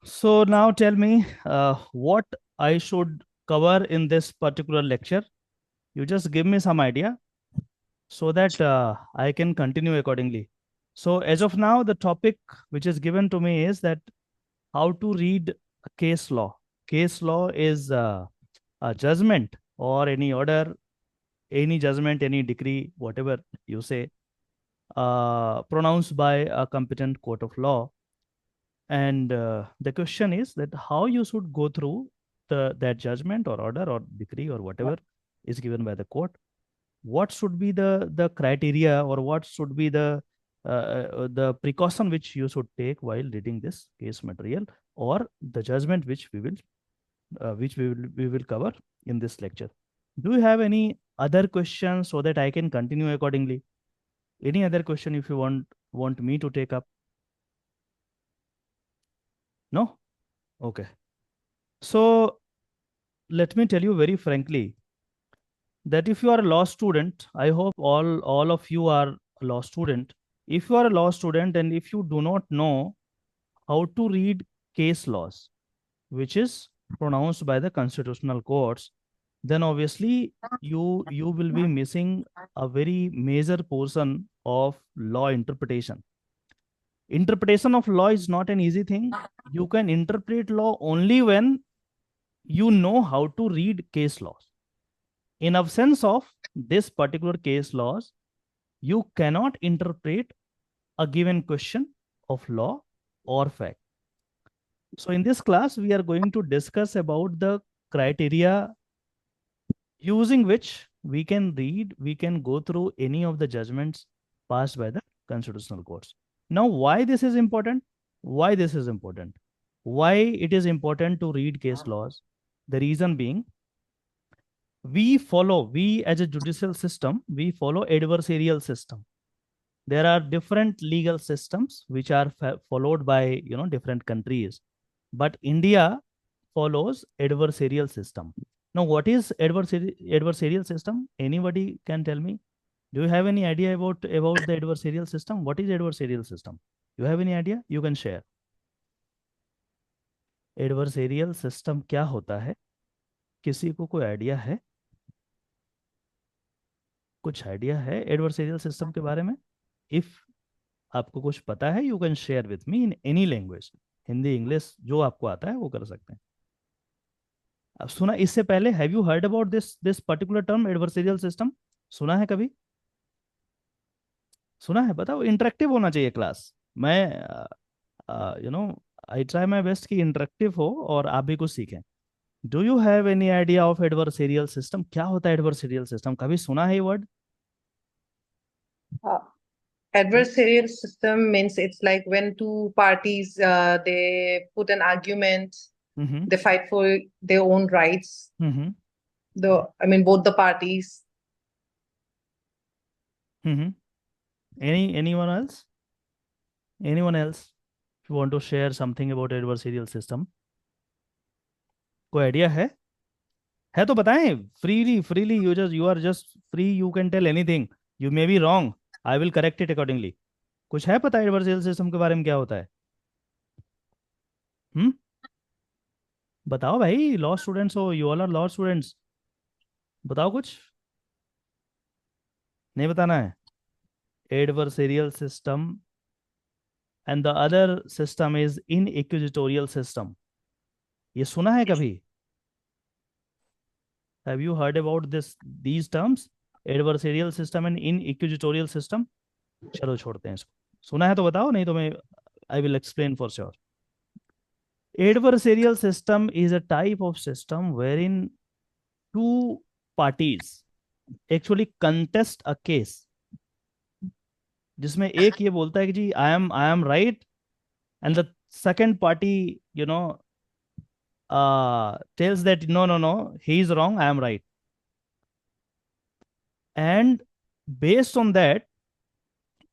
So now tell me what I should cover in this particular lecture. You just give me some idea so that I can continue accordingly. So as of now, the topic which is given to me is that how to read a case law. Case law is a judgment or any order, any judgment, any decree, whatever you say, pronounced by a competent court of law. And the question is that how you should go through that judgment or order or decree or whatever is given by the court. What should be the criteria or what should be the precaution which you should take while reading this case material or the judgment which we will cover in this lecture. Do you have any other questions so that I can continue accordingly? Any other question if you want me to take up? No? Okay. So let me tell you very frankly that if you are a law student, I hope all of you are a law student. If you are a law student and if you do not know how to read case laws, which is pronounced by the constitutional courts, then obviously you will be missing a very major portion of law interpretation. Interpretation of law is not an easy thing. You can interpret law only when you know how to read case laws. In absence of this particular case laws, you cannot interpret a given question of law or fact. So in this class, we are going to discuss about the criteria using which we can read, we can go through any of the judgments passed by the constitutional courts. Now, why this is important? Why this is important? Why it is important to read case laws? The reason being, we as a judicial system, we follow adversarial system. There are different legal systems which are followed by different countries, but India follows adversarial system. Now, what is adversarial system? Anybody can tell me? Do you have any idea about the adversarial system? What is adversarial system? You have any idea? You can share. Adversarial system क्या होता है? किसी को कोई idea है? कुछ idea है adversarial system के बारे में? इफ आपको कुछ पता है, you can share with me in any language, Hindi English जो आपको आता है वो कर सकते हैं. अब सुना इससे पहले, have you heard about this particular term adversarial system? सुना है कभी? सुना है? बताओ. इंटरेक्टिव होना चाहिए क्लास. मैं आई ट्राई माई बेस्ट कि इंटरेक्टिव हो और आप भी कुछ सीखें. Do you have any idea of adversarial system? क्या होता है एडवर्सेरियल सिस्टम? कभी सुना है ये word? Uh, Adversarial system means it's like when two parties they put an argument, they fight for their own rights. Both the parties. Anyone else? Anyone else? If you want to share something about adversarial system, कोई idea है तो बताएं. Freely you are just free, you can tell anything. You may be wrong, I will correct it accordingly. कुछ है पता adversarial system के बारे में क्या होता है? हम्म बताओ भाई. लॉ स्टूडेंट्स हो, you all are law students. बताओ कुछ. नहीं बताना है? Adversarial system and the other system is inquisitorial system. ये सुना है कभी? Have you heard about these terms? Adversarial system and inquisitorial system. चलो छोड़ते हैं इसको. सुना है तो बताओ, नहीं तो मैं I will explain for sure. Adversarial system is a type of system wherein two parties actually contest a case, जिसमें एक ये बोलता है कि जी I am right and the second party tells that no he is wrong, I am right. And based on that,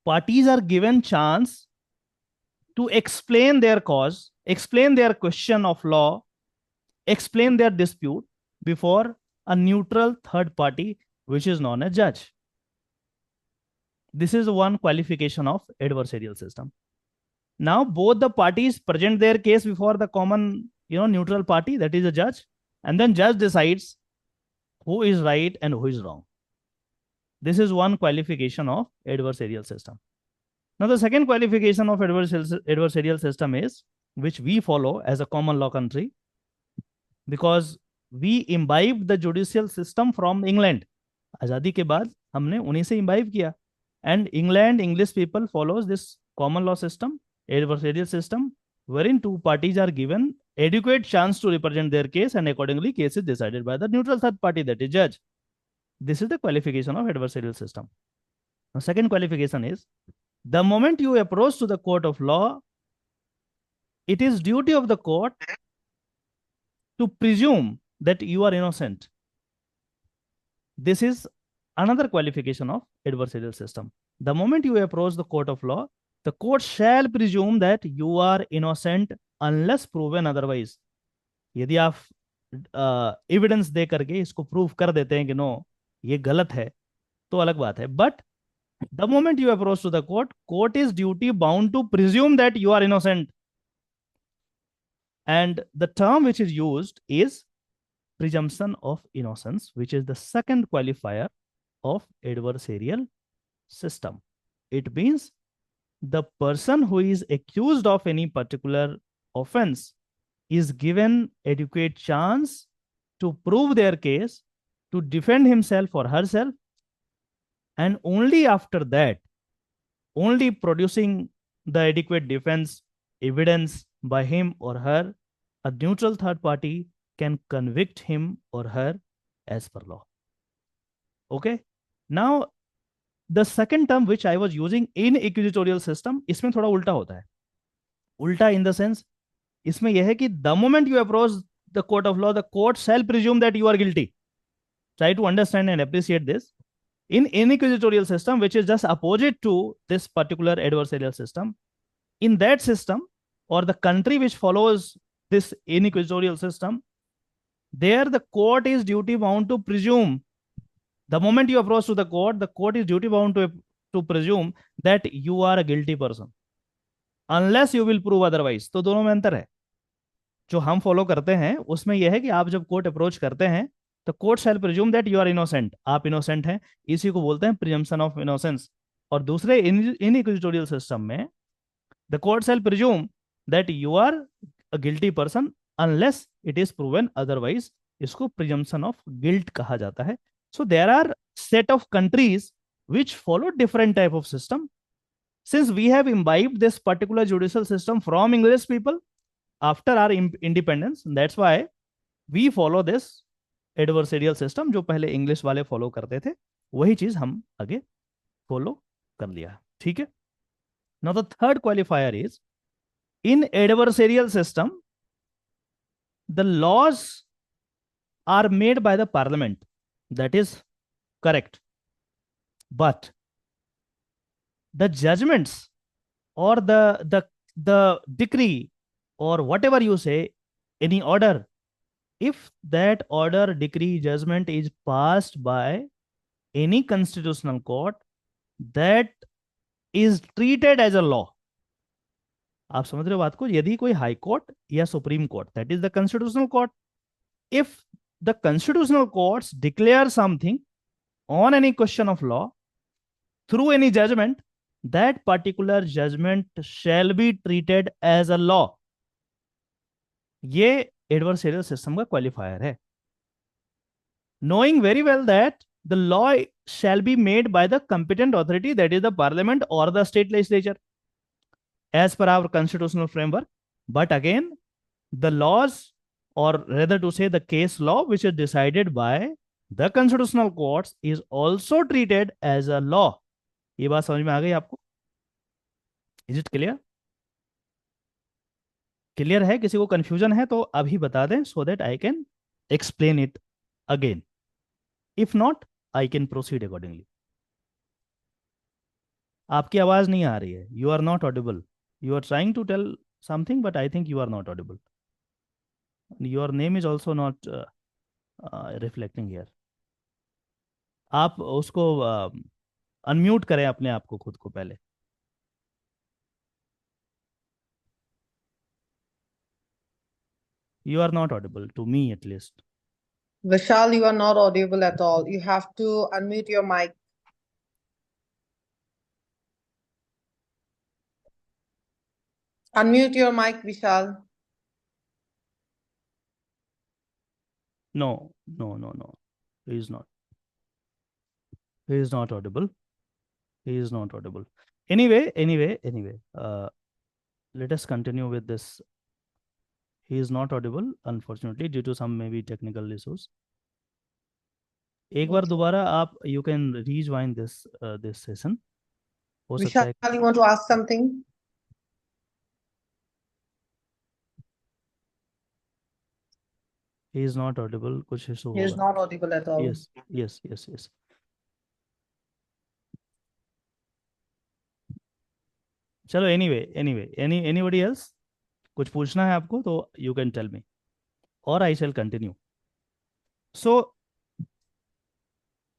parties are given chance to explain their cause, explain their question of law, explain their dispute before a neutral third party, which is known as judge. This is one qualification of adversarial system. Now both the parties present their case before the common, neutral party, that is a judge, and then judge decides who is right and who is wrong. This is one qualification of adversarial system. Now the second qualification of adversarial system is, which we follow as a common law country, because we imbibe the judicial system from England. आजादी के बाद हमने उन्हीं से imbibe किया. And England, English people follows this common law system, adversarial system, wherein two parties are given adequate chance to represent their case, and accordingly case is decided by the neutral third party, that is judge. This is the qualification of adversarial system. Now, second qualification is, the moment you approach to the court of law, it is duty of the court to presume that you are innocent. This is another qualification of adversarial system. The moment you approach the court of law, the court shall presume that you are innocent unless proven otherwise. यदि आप evidence दे करके इसको prove कर देते हैं कि no ये गलत है, तो अलग बात है. But the moment you approach to the court is duty bound to presume that you are innocent. And the term which is used is presumption of innocence, which is the second qualifier of adversarial system. It means the person who is accused of any particular offense is given adequate chance to prove their case, to defend himself or herself, and only after that, only producing the adequate defense evidence by him or her, a neutral third party can convict him or her as per law. Okay. Now, the second term which I was using, inquisitorial system, इसमें थोड़ा उल्टा होता है. उल्टा in the sense, इसमें यह है कि the moment you approach the court of law, the court shall presume that you are guilty. Try to understand and appreciate this. In inquisitorial system, which is just opposite to this particular adversarial system, in that system, or the country which follows this inquisitorial system, there the court is duty bound to presume. The moment you approach to the court is duty bound to presume that you are a guilty person, unless you will prove otherwise. तो दोनों में अंतर है. जो हम follow करते हैं उसमें यह है कि आप जब कोर्ट अप्रोच करते हैं तो court shall presume that you are innocent, आप इनोसेंट हैं, इसी को बोलते हैं प्रिजम्पशन ऑफ इनोसेंस. और दूसरे इनइक्विजिटोरियल सिस्टम में the court shall presume that you are a guilty person unless it is proven otherwise. इसको प्रिजम्पशन ऑफ गिल्ट कहा जाता है. So there are set of countries which follow different type of system. Since we have imbibed this particular judicial system from English people after our independence, that's why we follow this adversarial system. जो पहले English वाले follow करते थे वही चीज हम आगे follow कर लिया. ठीक है. Now the third qualifier is, in adversarial system the laws are made by the parliament. That is correct. But the judgments or the decree or whatever you say, any order, if that order, decree, judgment is passed by any constitutional court, that is treated as a law. आप समझ रहे हो बात को? यदि कोई high court या supreme court, that is the constitutional court, if the constitutional courts declare something on any question of law through any judgment, that particular judgment shall be treated as a law. ये adversarial system का qualifier है. Knowing very well that the law shall be made by the competent authority, that is the parliament or the state legislature, as per our constitutional framework. But again, the laws, or rather to say the case law, which is decided by the constitutional courts, is also treated as a law. ये बात समझ में आ गई आपको? Is it clear? Clear है? किसी को कंफ्यूजन है तो अभी बता दें, so that I can explain it again. If not, I can proceed accordingly. आपकी आवाज नहीं आ रही है. You are not audible. You are trying to tell something, but I think you are not audible. Your name is also not reflecting here. आप उसको unmute करें अपने आप को, खुद को पहले. You are not audible to me, at least. Vishal, you are not audible at all. You have to unmute your mic. Unmute your mic, Vishal. No. He is not. He is not audible. He is not audible. Anyway. Let us continue with this. He is not audible, unfortunately, due to some maybe technical issues. एक बार दोबारा आप you can rejoin this session. हो सकता है. Vishal, you want to ask something? He is not audible. कुछ issue He is होगा. not audible at all. Yes. चलो anyway anybody else कुछ पूछना है आपको तो you can tell me or I shall continue. So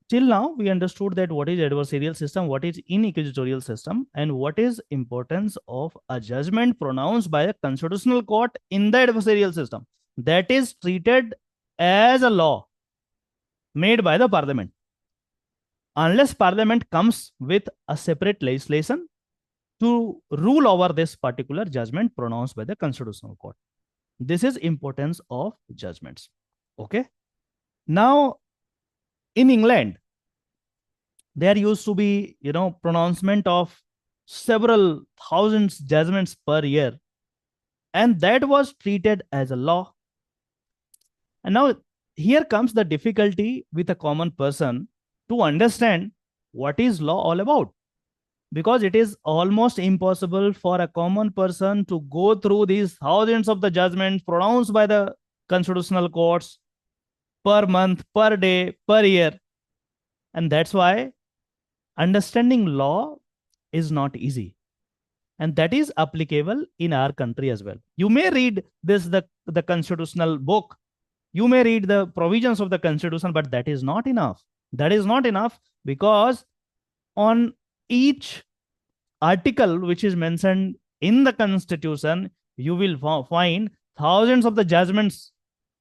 till now we understood that what is adversarial system, what is inquisitorial system, and what is importance of a judgment pronounced by a constitutional court in the adversarial system that is treated as a law made by the parliament unless parliament comes with a separate legislation to rule over this particular judgment pronounced by the constitutional court. This is importance of judgments. Okay. Now, in England, there used to be, pronouncement of several thousands judgments per year, and that was treated as a law. And now here comes the difficulty with a common person to understand what is law all about, because it is almost impossible for a common person to go through these thousands of the judgments pronounced by the constitutional courts per month, per day, per year. And that's why understanding law is not easy. And that is applicable in our country as well. You may read the constitutional book. You may read the provisions of the constitution, but that is not enough. That is not enough because on each article which is mentioned in the constitution, you will find thousands of the judgments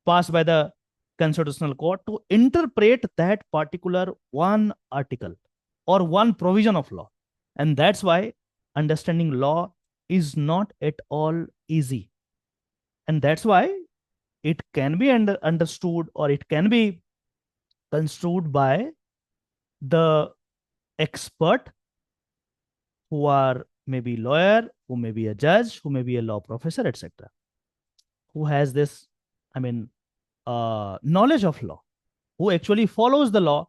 passed by the constitutional court to interpret that particular one article or one provision of law. And that's why understanding law is not at all easy. And that's why it can be understood or it can be construed by the expert who are maybe lawyer, who may be a judge, who may be a law professor, etc., who has this, knowledge of law, who actually follows the law,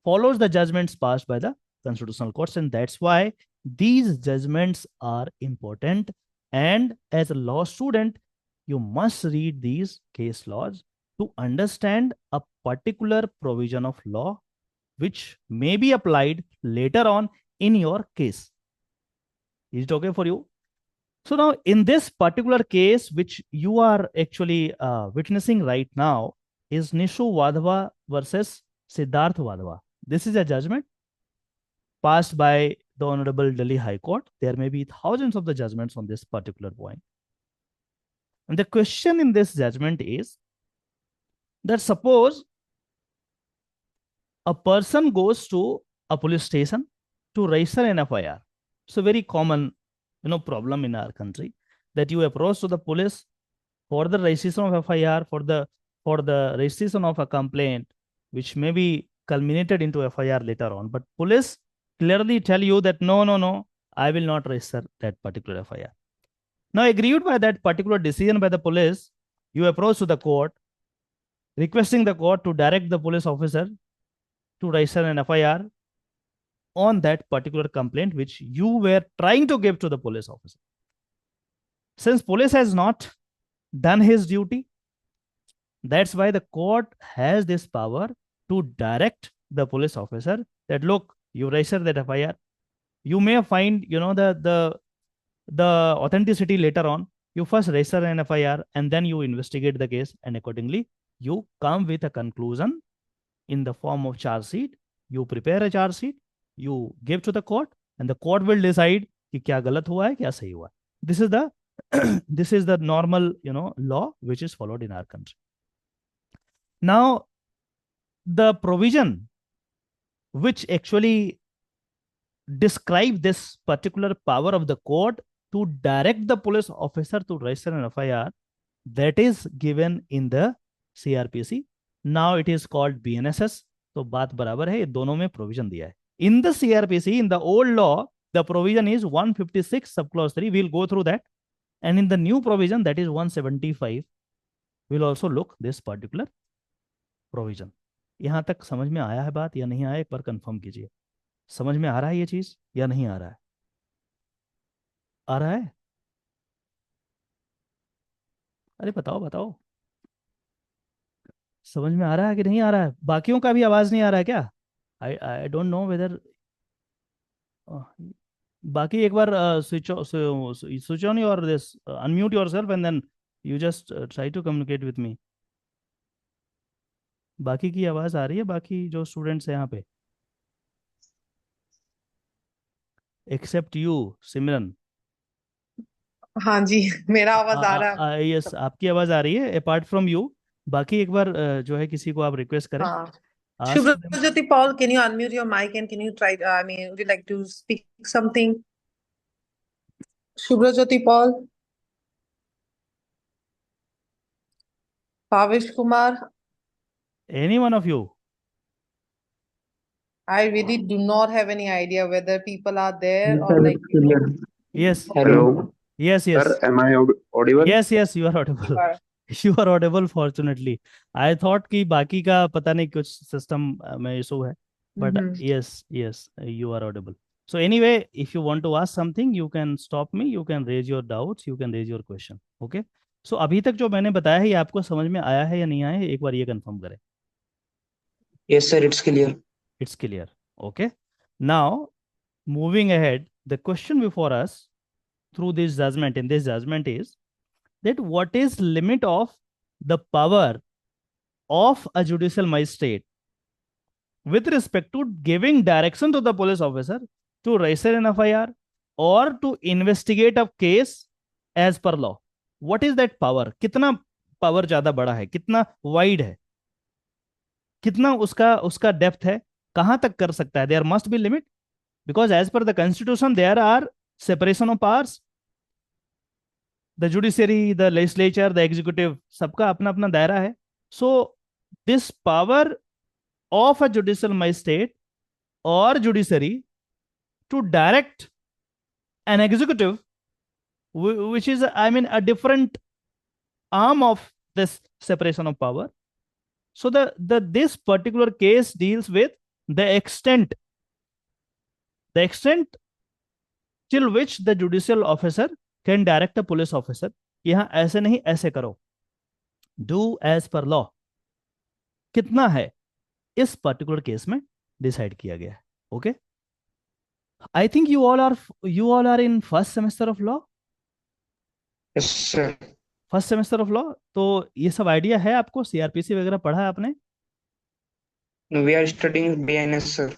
follows the judgments passed by the constitutional courts. And that's why these judgments are important. And as a law student, you must read these case laws to understand a particular provision of law which may be applied later on in your case. Is it okay for you? So now in this particular case, which you are actually witnessing right now, is Nishu Wadhwa versus Siddharth Wadhwa. This is a judgment passed by the Honorable Delhi High Court. There may be thousands of the judgments on this particular point. And the question in this judgment is that suppose a person goes to a police station to register an FIR. So very common, problem in our country that you approach to the police for the registration of FIR, for the registration of a complaint, which may be culminated into FIR later on. But police clearly tell you that no, I will not register that particular FIR. Now, aggrieved by that particular decision by the police, you approach to the court, requesting the court to direct the police officer to register an FIR on that particular complaint which you were trying to give to the police officer. Since police has not done his duty, that's why the court has this power to direct the police officer that, look, you register that FIR. You may find, the authenticity later on. You first register an FIR and then you investigate the case, and accordingly, you come with a conclusion in the form of charge sheet. You prepare a charge sheet, you give to the court, and the court will decide कि क्या गलत हुआ है, क्या सही हुआ है. This is the This is the normal, law which is followed in our country. Now, the provision which actually describe this particular power of the court to direct the police officer to register an FIR, that is given in the CRPC. Now it is called BNSS. तो बात बराबर है, ये दोनों में provision दिया है. In the CRPC, in the old law, the provision is 156 subclause 3. We'll go through that. And in the new provision, that is 175, we'll also look this particular provision. यहां तक समझ में आया है बात या नहीं आया, एक बार कंफर्म कीजिए. समझ में आ रहा है ये चीज या नहीं आ रहा है? आ रहा है? अरे बताओ बताओ, समझ में आ रहा है कि नहीं आ रहा है? बाकियों का भी आवाज नहीं आ रहा है क्या? I don't know whether. बाकी एक बार switch on your this, unmute yourself and then you just try to communicate with me. बाकी की आवाज आ रही है, बाकी जो स्टूडेंट्स हैं यहाँ पे, एक्सेप्ट यू सिमरन. हाँ जी, मेरा आवाज आ रहा है. यस, आपकी आवाज आ रही है अपार्ट फ्रॉम यू. बाकी एक बार जो है किसी को आप रिक्वेस्ट करें. हाँ. Shubhrajyoti Paul, can you unmute your mic and can you try, would you like to speak something? Shubhrajyoti Paul? Pavish Kumar? Any one of you? I really do not have any idea whether people are there or like. Yes. Hello. Yes. Sir, am I audible? Yes, you are audible. You are audible, fortunately. I thought कि बाकी का पता नहीं कुछ system में issue है, but yes, you are audible. So anyway, if you want to ask something, you can stop me, you can raise your doubts, you can raise your question. Okay? So अभी तक जो मैंने बताया है ये आपको समझ में आया है या नहीं आया है, एक बार ये कंफर्म करें. Yes, sir, it's clear. It's clear. Okay. Now, moving ahead, the question before us through this judgment, in this judgment, is that what is limit of the power of a judicial magistrate with respect to giving direction to the police officer to register an FIR or to investigate a case as per law. What is that power? कितना power ज्यादा बड़ा है, कितना wide है, कितना उसका depth है, कहां तक कर सकता है? There must be limit, because as per the constitution there are separation of powers. The judiciary, the legislature, the executive, सबका अपना अपना दायरा है. So this power of a judicial magistrate और judiciary to direct an executive, which is, a different arm of this separation of power. So this particular case deals with the extent till which the judicial officer can direct a police officer. यहां ऐसे नहीं, ऐसे करो, do as per law. कितना है इस particular case में decide किया गया है. Okay, I think you all are in first semester of law. Yes, sir. First semester of law. तो ये सब आइडिया है आपको? सीआरपीसी वगैरह पढ़ा है आपने? We are studying BNS, sir.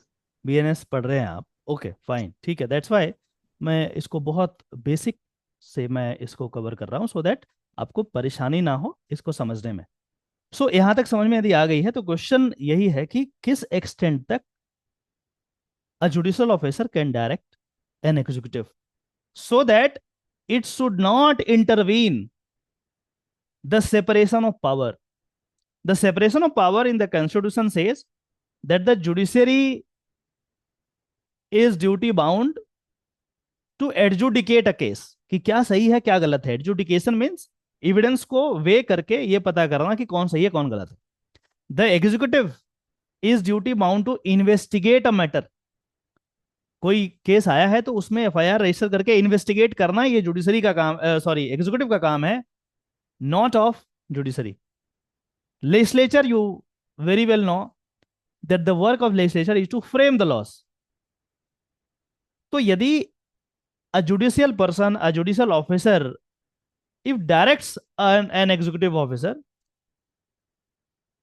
BNS पढ़ रहे हैं आप? ओके, फाइन, ठीक है. दैट्स व्हाई मैं इसको बहुत बेसिक से मैं इसको कवर कर रहा हूँ, सो दैट आपको परेशानी ना हो इसको समझने में. सो यहां तक समझ में यदि आ गई है तो क्वेश्चन यही है कि किस एक्सटेंट तक a judicial officer can direct an executive so that it should not intervene the separation of power. The separation of power in the constitution says that the judiciary is duty bound to adjudicate a case. कि क्या सही है क्या गलत है. Adjudication means evidence को वे करके ये पता करना कि कौन सही है कौन गलत है. The executive is duty bound to investigate a matter. कोई केस आया है तो उसमें एफआईआर रजिस्टर करके इन्वेस्टिगेट करना ये जुडिशरी का काम, सॉरी एग्जीक्यूटिव का काम है, not of judiciary. Legislature, you very well know that the work of legislature is to frame the laws. तो यदि a judicial person, a judicial officer, if directs an executive officer,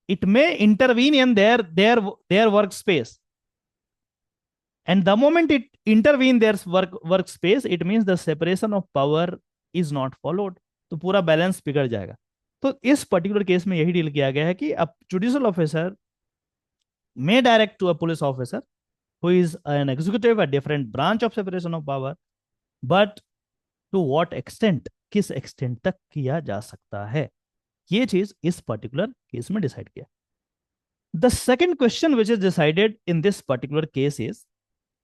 it may intervene in their workspace, and the moment it intervene their workspace, it means the separation of power is not followed, तो पूरा balance बिगड़ जाएगा। तो इस particular case में यही deal किया गया है कि अब judicial officer may direct to a police officer who is an executive, a different branch of separation of power, but to what extent, किस एक्सटेंट तक किया जा सकता है, ये चीज इस पर्टिकुलर केस में डिसाइड किया। The second question which is decided in this particular case is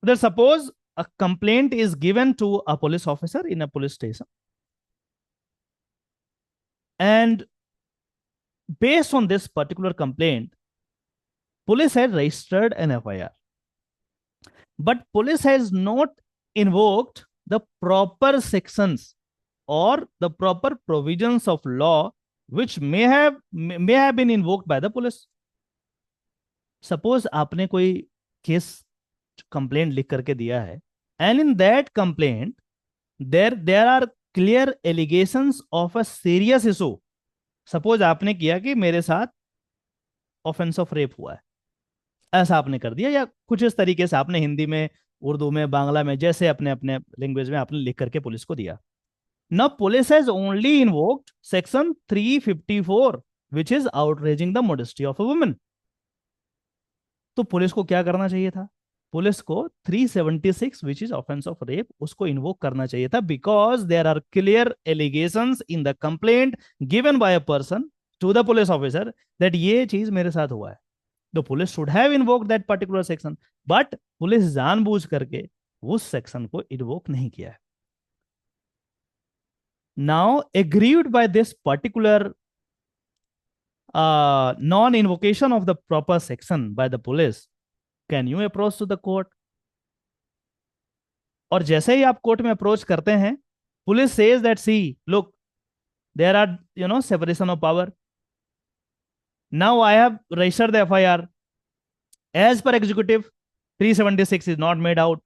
that suppose a complaint is given to a police officer in a police station, and based on this particular complaint, police had registered an FIR, but police has not invoked the proper sections or the proper provisions of law which may have been invoked by the police. Suppose आपने कोई case complaint लिख करके दिया है, and in that complaint there are clear allegations of a serious issue. Suppose आपने किया कि मेरे साथ ऑफेंस ऑफ रेप हुआ है, ऐसा आपने कर दिया, या कुछ इस तरीके से आपने हिंदी में, उर्दू में, बांग्ला में, जैसे अपने अपने लैंग्वेज में आपने लिख करके पुलिस को दिया। Now police has only invoked section 354 which is outraging the modesty of a woman. तो पुलिस को क्या करना चाहिए था? पुलिस को 376 which is offense of rape उसको इन्वोक करना चाहिए था, because there are clear allegations in the complaint given by a person to the police officer that ये चीज मेरे साथ हुआ है। The police should have invoked that particular section, but police जानबूझ करके उस सेक्शन को इन्वोक नहीं किया है। Now, aggrieved by this particular non-invocation of the proper section by the police, can you approach to the court? और जैसे ही आप कोर्ट में अप्रोच करते हैं, police says that see, look, there are separation of power. Now I have registered the FIR as per executive 376 is not made out.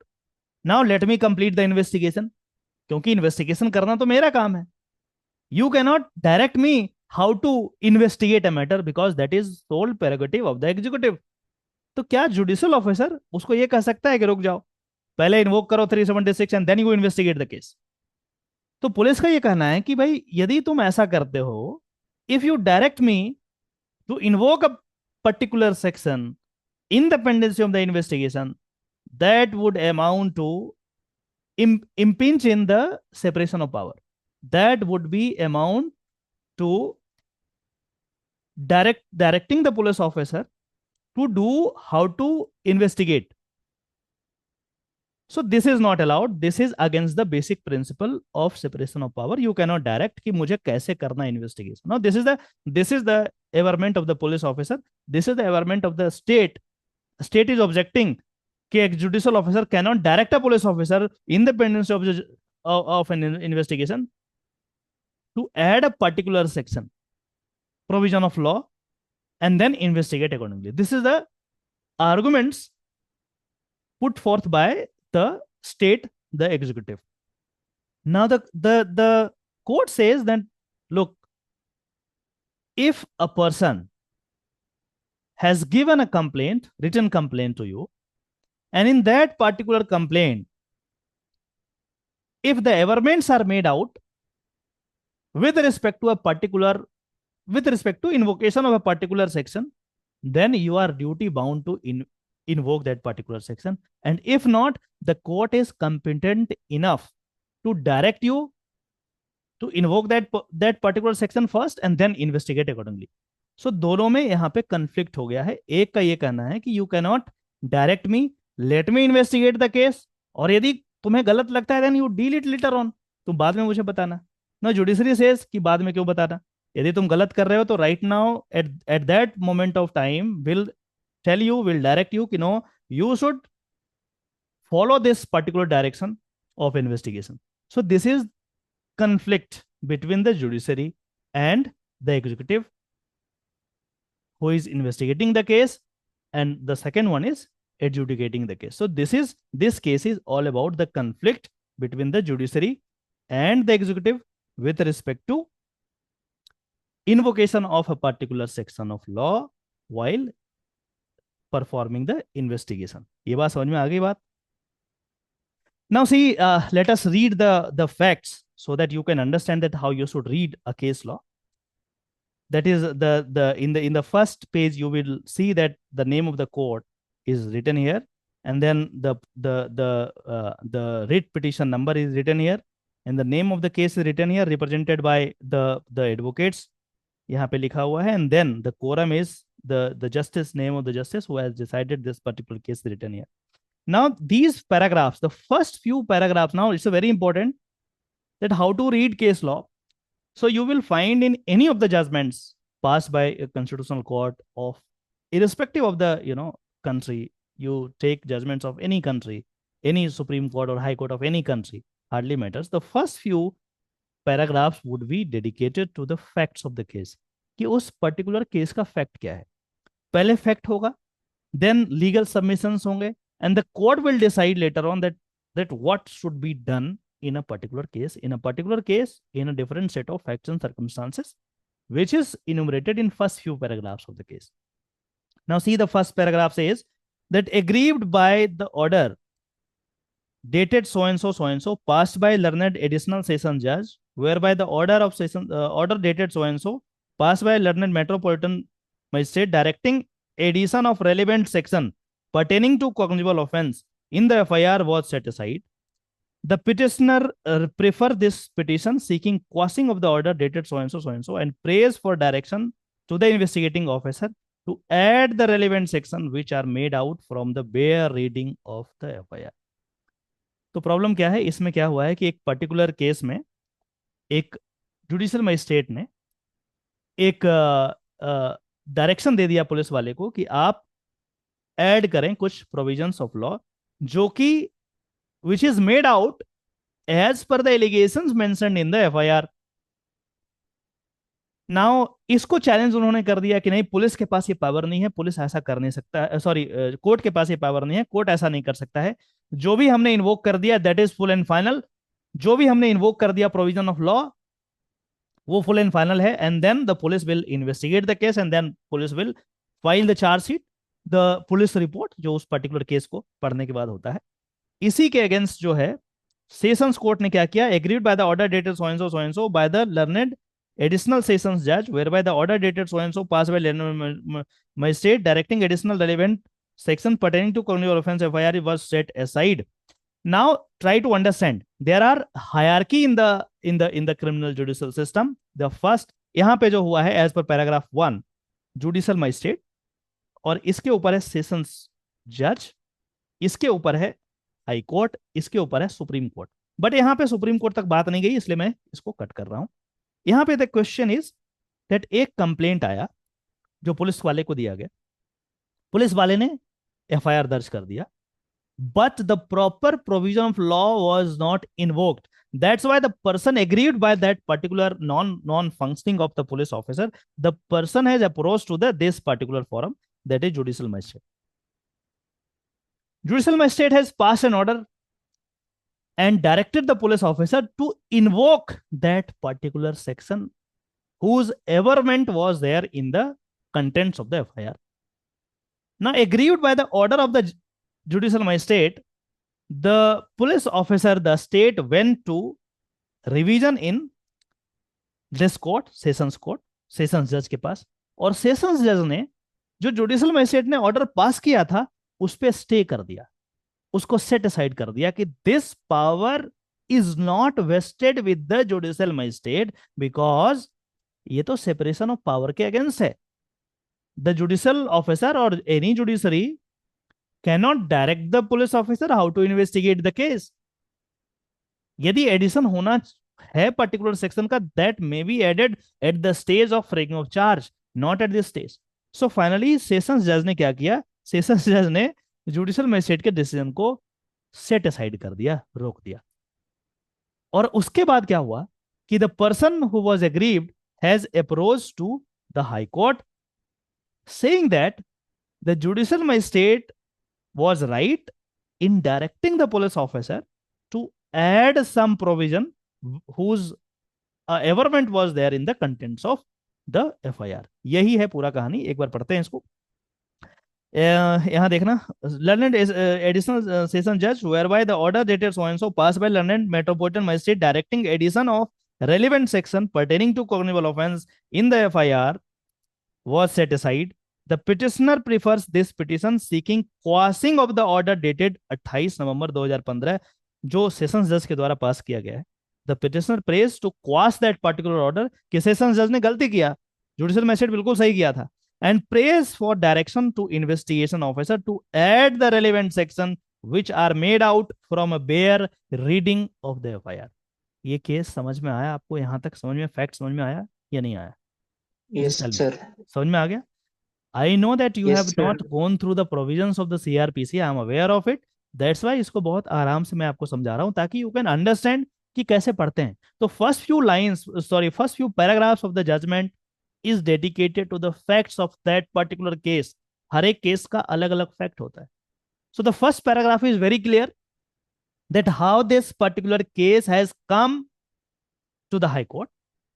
Now let me complete the investigation. क्योंकि investigation करना तो मेरा काम है। You can not direct me how to investigate a matter because that is sole prerogative of the executive. तो क्या judicial officer उसको ये कह सकता है कि रुक जाओ, पहले इन्वोक करो 376 and then you investigate the case? तो पुलिस का ये कहना है कि भाई यदि तुम ऐसा करते हो, if you direct me to invoke a particular section in the pendency of the investigation, that would amount to impinge in the separation of power. That would be amount to directing the police officer to do how to investigate. So this is not allowed. This is against the basic principle of separation of power. You cannot direct कि मुझे कैसे करना investigation. Now this is the averment of the police officer. This is the averment of the state. State is objecting कि एक judicial officer cannot direct a police officer in the pendency of an investigation to add a particular section provision of law and then investigate accordingly. This is the arguments put forth by the state, the executive. Now the court says that look, if a person has given a complaint, written complaint to you, and in that particular complaint, if the averments are made out with respect to invocation of a particular section, then you are duty bound to invoke that particular section. And if not, the court is competent enough to direct you to invoke that particular section first and then investigate accordingly. So दोनों में यहाँ पे conflict हो गया है। एक का ये कहना है कि you cannot direct me, let me investigate the case, और यदि तुम्हें गलत लगता है then you deal it later on, तुम बाद में मुझे बताना। ना जुडिशरी सेज कि बाद में क्यों बताना, यदि तुम गलत कर रहे हो तो right now at that moment of time will tell you, will direct you कि no, you should follow this particular direction of investigation. So this is conflict between the judiciary and the executive who is investigating the case, and the second one is adjudicating the case. So this case is all about the conflict between the judiciary and the executive with respect to invocation of a particular section of law while performing the investigation. ये बात समझ में आ गई बात? Now see, let us read the facts so that you can understand that how you should read a case law. That is in the first page you will see that the name of the court is written here, and then the writ petition number is written here, and the name of the case is written here, represented by the advocates. यहाँ पे लिखा हुआ है, and then the quorum is the justice, name of the justice who has decided this particular case is written here. Now these paragraphs, the first few paragraphs, now it's a very important that how to read case law. So you will find in any of the judgments passed by a constitutional court of, irrespective of the country, you take judgments of any country, any Supreme Court or High Court of any country, hardly matters. The first few paragraphs would be dedicated to the facts of the case, कि उस particular case का fact क्या है. पहले fact होगा, then legal submissions होंगे, and the court will decide later on that what should be done in a particular case, in a different set of facts and circumstances, which is enumerated in first few paragraphs of the case. Now see, the first paragraph says that aggrieved by the order dated so and so passed by learned additional session judge, whereby the order dated so and so passed by learned metropolitan magistrate directing addition of relevant section pertaining to cognizable offense in the FIR was set aside. The petitioner prefer this petition seeking quashing of the order dated so and so and prays for direction to the investigating officer to add the relevant section which are made out from the bare reading of the FIR. तो problem क्या है इसमें, क्या हुआ है कि एक particular case में एक जुडिशियल मजिस्ट्रेट ने एक डायरेक्शन दे दिया पुलिस वाले को कि आप ऐड करें कुछ प्रोविजंस ऑफ लॉ जो कि which is made out as per the allegations mentioned in the FIR. Now इसको चैलेंज उन्होंने कर दिया कि नहीं, पुलिस के पास ये पावर नहीं है, पुलिस ऐसा कर नहीं सकता है, सॉरी कोर्ट के पास ये पावर नहीं है, कोर्ट ऐसा नहीं कर सकता है. जो भी हमने इन्वोक कर दिया that is full and final. जो भी हमने इन्वोक कर दिया प्रोविजन ऑफ लॉ वो फुल एंड फाइनल है. And then the police will investigate the case and then police will file the chargesheet, the police report जो उस पर्टिकुलर केस को पढ़ने के बाद होता है. इसी के अगेंस्ट जो है सेशंस कोर्ट ने क्या किया, agreed by the order dated so and so by the learned additional sessions judge whereby the order dated so and so passed by magistrate directing additional relevant section pertaining to criminal offense FIR was set aside. Now try to understand, there are hierarchy in the criminal judicial system. The first यहाँ पे जो हुआ है as per paragraph 1 judicial magistrate, और इसके ऊपर है sessions जज, इसके ऊपर है हाई कोर्ट, इसके ऊपर है सुप्रीम कोर्ट. बट यहाँ पे सुप्रीम कोर्ट तक बात नहीं गई इसलिए मैं इसको कट कर रहा हूं. यहां पे द क्वेश्चन इज दैट एक कंप्लेंट आया जो पुलिस वाले को दिया गया, पुलिस वाले ने FIR दर्ज कर दिया, but the proper provision of law was not invoked. That's why the person aggrieved by that particular non-functioning of the police officer, the person has approached to this particular forum, that is judicial magistrate. Judicial magistrate has passed an order and directed the police officer to invoke that particular section whose averment was there in the contents of the FIR. Now, aggrieved by the order of the judicial magistrate, the police officer, the state went to revision in this court, sessions judge के पास, और sessions judge ने जो judicial magistrate ने order pass किया था उस पे stay कर दिया, उसको सेट असाइड कर दिया कि this power is not vested with the judicial magistrate because ये तो सेपरेशन ऑफ पावर के अगेंस्ट है. द जुडिशियल ऑफिसर और any judiciary can not direct the police officer how to investigate the case. यदि addition होना है particular section का, that may be added at the stage of framing of charge, not at this stage. So finally sessions जज ने क्या किया, sessions जज ने जुडिशियल मजिस्ट्रेट के डिसीजन को सेट असाइड कर दिया, रोक दिया. और उसके बाद क्या हुआ कि the person who was aggrieved has approached to the high court saying that the judicial magistrate was right in directing the police officer to add some provision whose averment was there in the contents of the FIR. यही है पूरा कहानी. एक बार पढ़ते हैं इसको. यहाँ देखना, लर्नेड एडिशनल सेशन जज whereby the order dated so and so pass by learned metropolitan magistrate directing addition of relevant section pertaining to cognizable offense in the FIR was set aside. The petitioner prefers this petition seeking quashing of the order dated 28 नवंबर 2015 जो sessions जज के द्वारा पास किया गया है. The petitioner prays to quash that particular order कि sessions जज ने गलती किया, जुडिशियल मैजिस्ट्रेट बिल्कुल सही किया था, and prays for direction to investigation officer to add the relevant section which are made out from a bare reading of the FIR. ये केस समझ में आया आपको? यहां तक समझ में, फैक्ट समझ में आया या नहीं आया? Yes, sir. समझ में आ गया? I know that you Yes, have sir. not gone through the provisions of the CRPC. I am aware of it. That's why इसको बहुत आराम से मैं आपको समझा रहा हूं ताकि you can understand कि कैसे पढ़ते हैं. तो first few paragraphs of the judgment is dedicated to the facts of that particular case. हर एक केस का अलग अलग फैक्ट होता है. So the first paragraph is very clear that how this particular case has come to the High Court.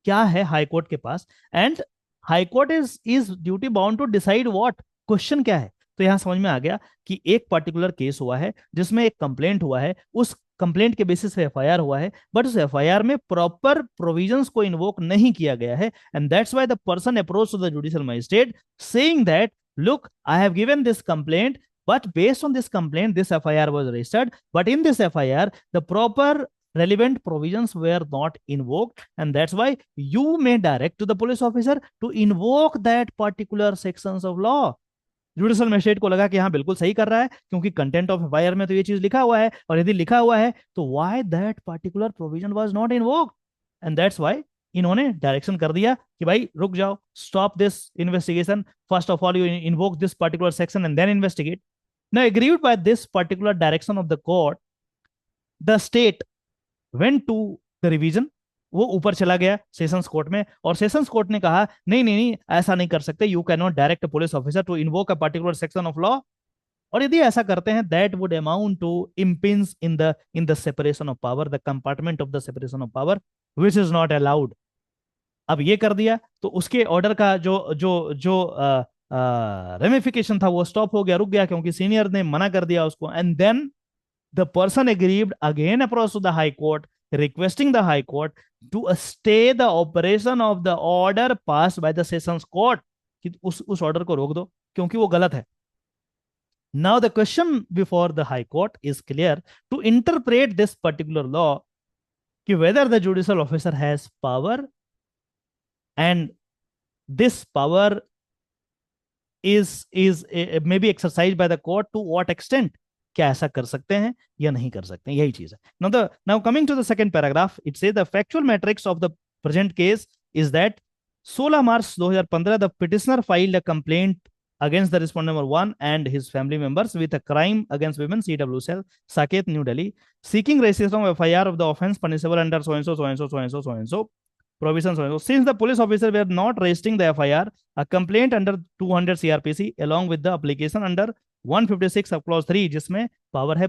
क्या है high court के पास, and high court is duty bound to decide what, question क्या है. तो यहां समझ में आ गया कि एक पर्टिकुलर केस हुआ है जिसमें एक कंप्लेंट हुआ है, उस कंप्लेंट के बेसिस पे एफआईआर हुआ है, बट उस एफआईआर में प्रॉपर प्रोविजंस को इन्वोक नहीं किया गया है, and that's why the person approach to the judicial magistrate saying that look, I have given this complaint, but based on this complaint this FIR was registered, but in this FIR the proper relevant provisions were not invoked, and that's why you may direct to the police officer to invoke that particular sections of law. Judicial magistrate को लगा कि हाँ बिल्कुल सही कर रहा है क्योंकि कंटेंट ऑफ एफआईआर में तो ये चीज लिखा हुआ है, और यदि लिखा हुआ है तो why that particular provision was not invoked, and that's why इन्होंने डायरेक्शन कर दिया कि भाई रुक जाओ, stop this investigation, first of all you invoke this particular section and then investigate. Now agreed by this particular direction of the court, the state went to the revision. वो ऊपर चला गया सेशंस कोर्ट में, और sessions court ने कहा नहीं नहीं नहीं, ऐसा नहीं कर सकते, you can not direct police officer to invoke a particular section of law, और यदि ऐसा करते हैं that would amount to impinge in the separation of power, the compartment of the separation of power which is not allowed. अब ये कर दिया तो उसके ऑर्डर का जो जो जो रेमिफिकेशन था वो स्टॉप हो गया, रुक गया, क्योंकि सीनियर ने मना कर दिया उसको, and then the person agreed again approach to the high court requesting the high court to stay the operation of the order passed by the sessions court, कि उस ऑर्डर को रोक दो क्योंकि वो गलत है. Now the question before the high court is clear to interpret this particular law कि whether the judicial officer has power and this power is may be exercised by the court to what extent, क्या ऐसा कर सकते हैं या नहीं कर सकते हैं, यही चीज है. Now coming to the second paragraph, it says the factual matrix of the present case is that 16 March 2015 the petitioner filed a complaint against the respondent number 1 and his family members with a crime against women, CW cell, Saket, New Delhi, seeking registration of FIR of the offense punishable under so and so so and so so and so so and so provision so and so. Since the police officer were not registering the FIR, a complaint under 200 CRPC along with the application under 156 sub clause 3 जिसमें power है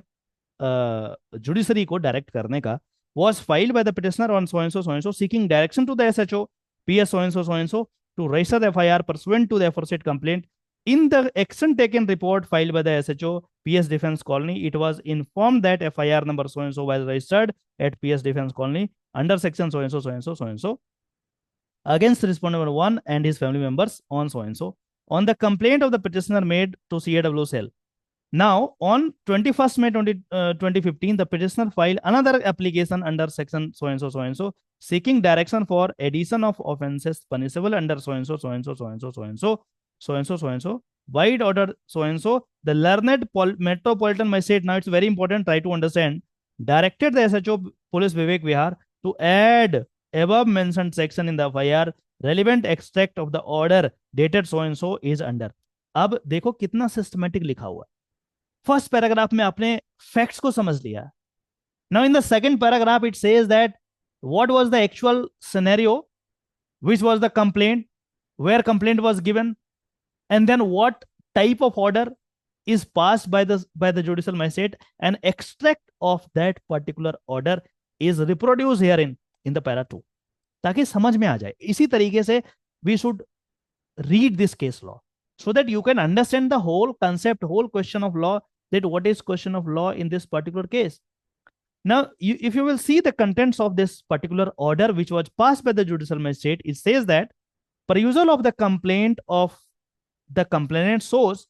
judiciary को direct करने का, was filed by the petitioner on so and so seeking direction to the SHO PS so and so to register the FIR pursuant to the aforesaid complaint. In the action taken report filed by the SHO PS Defense Colony, it was informed that FIR number so and so was registered at PS Defense Colony under section so and so so and so so and so against respondent number 1 and his family members on so and so on the complaint of the petitioner made to CAW cell. Now, on 21st May 2015, the petitioner filed another application under section so and so so and so, seeking direction for addition of offenses punishable under so and so so and so so and so so and so so and so so and so wide order so and so. The learned metropolitan magistrate, now it's very important, try to understand, directed the SHO Police Vivek Vihar to add above mentioned section in the FIR. Relevant extract of the order dated so and so is under. अब देखो कितना systematic लिखा हुआ है. First paragraph में आपने facts को समझ लिया. Now in the second paragraph it says that what was the actual scenario, which was the complaint, where complaint was given, and then what type of order is passed by the judicial magistrate, and extract of that particular order is reproduced here in the para 2 ताकि समझ में आ जाए. इसी तरीके से we should read this case law. so that you can understand the whole concept, whole question of law, that what is question of law in this particular case. Now, if you will see the contents of this particular order which was passed by the judicial magistrate, it says that perusal of the complaint of the complainant shows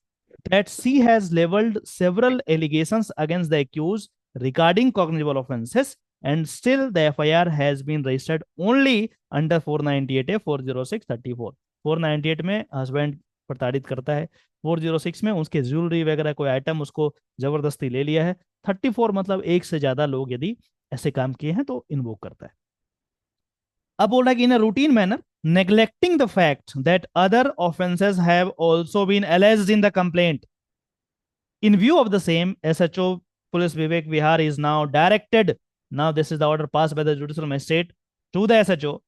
that she has leveled several allegations against the accused regarding cognizable offenses, and still the FIR has been registered only under 498A 40634. 498 में husband प्रताड़ित करता है, 406 में उसके jewellery वगैरह कोई item उसको जबरदस्ती ले लिया है, 34 मतलब एक से ज्यादा लोग यदि ऐसे काम किए हैं तो इन्वोक करता है. अब बोल रहा है कि in a routine manner neglecting the fact that other offenses have also been alleged in the complaint. In view of the same, SHO Police Vivek Vihar is now directed. Now this is the order passed by the judicial magistrate to the SHO,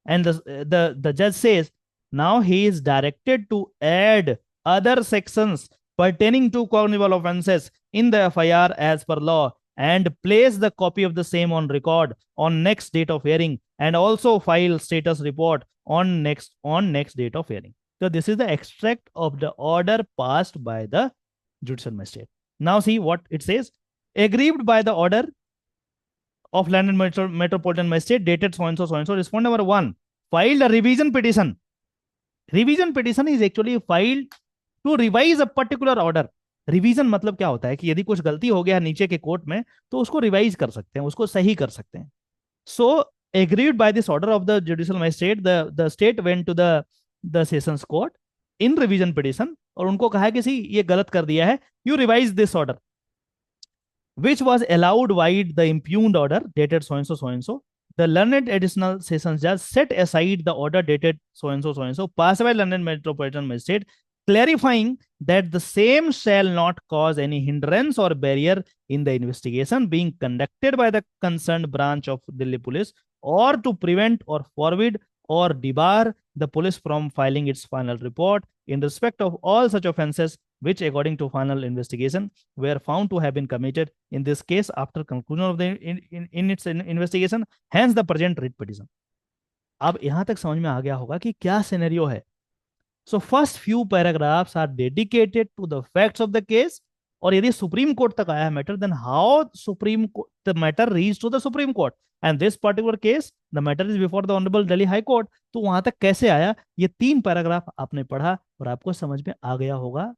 and the judge says now he is directed to add other sections pertaining to cognizable offenses in the FIR as per law, and place the copy of the same on record on next date of hearing, and also file status report on next date of hearing. So this is the extract of the order passed by the judicial magistrate. Now see what it says. Aggrieved by the order of London Metropolitan Magistrate dated so and so, respondent number 1 filed a revision petition. Revision petition is actually filed to revise a particular order. Revision मतलब क्या होता है कि यदि कुछ गलती हो गया है नीचे के कोर्ट में तो उसको रिवाइज कर सकते हैं, उसको सही कर सकते हैं. So agreed by this order of the judicial magistrate, the state went to the sessions court in revision petition, और उनको कहा कि सी ये गलत कर दिया है, you revise this order which was allowed wide the impugned order dated so and so so and so. The learned additional sessions judge set aside the order dated so and so so and so passed by London Metropolitan Magistrate, clarifying that the same shall not cause any hindrance or barrier in the investigation being conducted by the concerned branch of Delhi Police, or to prevent or forbid or debar the police from filing its final report in respect of all such offences which according to final investigation were found to have been committed in this case after conclusion of the in its investigation, hence the present writ petition. अब यहां तक समझ में आ गया होगा कि क्या scenario है. So first few paragraphs are dedicated to the facts of the case, और यदि सुप्रीम कोर्ट तक आया है matter, then how supreme the matter reached to the Supreme Court, and this particular case the matter is before the Honorable Delhi High Court. तो वहां तक कैसे आया, ये 3 पैराग्राफ आपने पढ़ा और आपको समझ में आ गया होगा.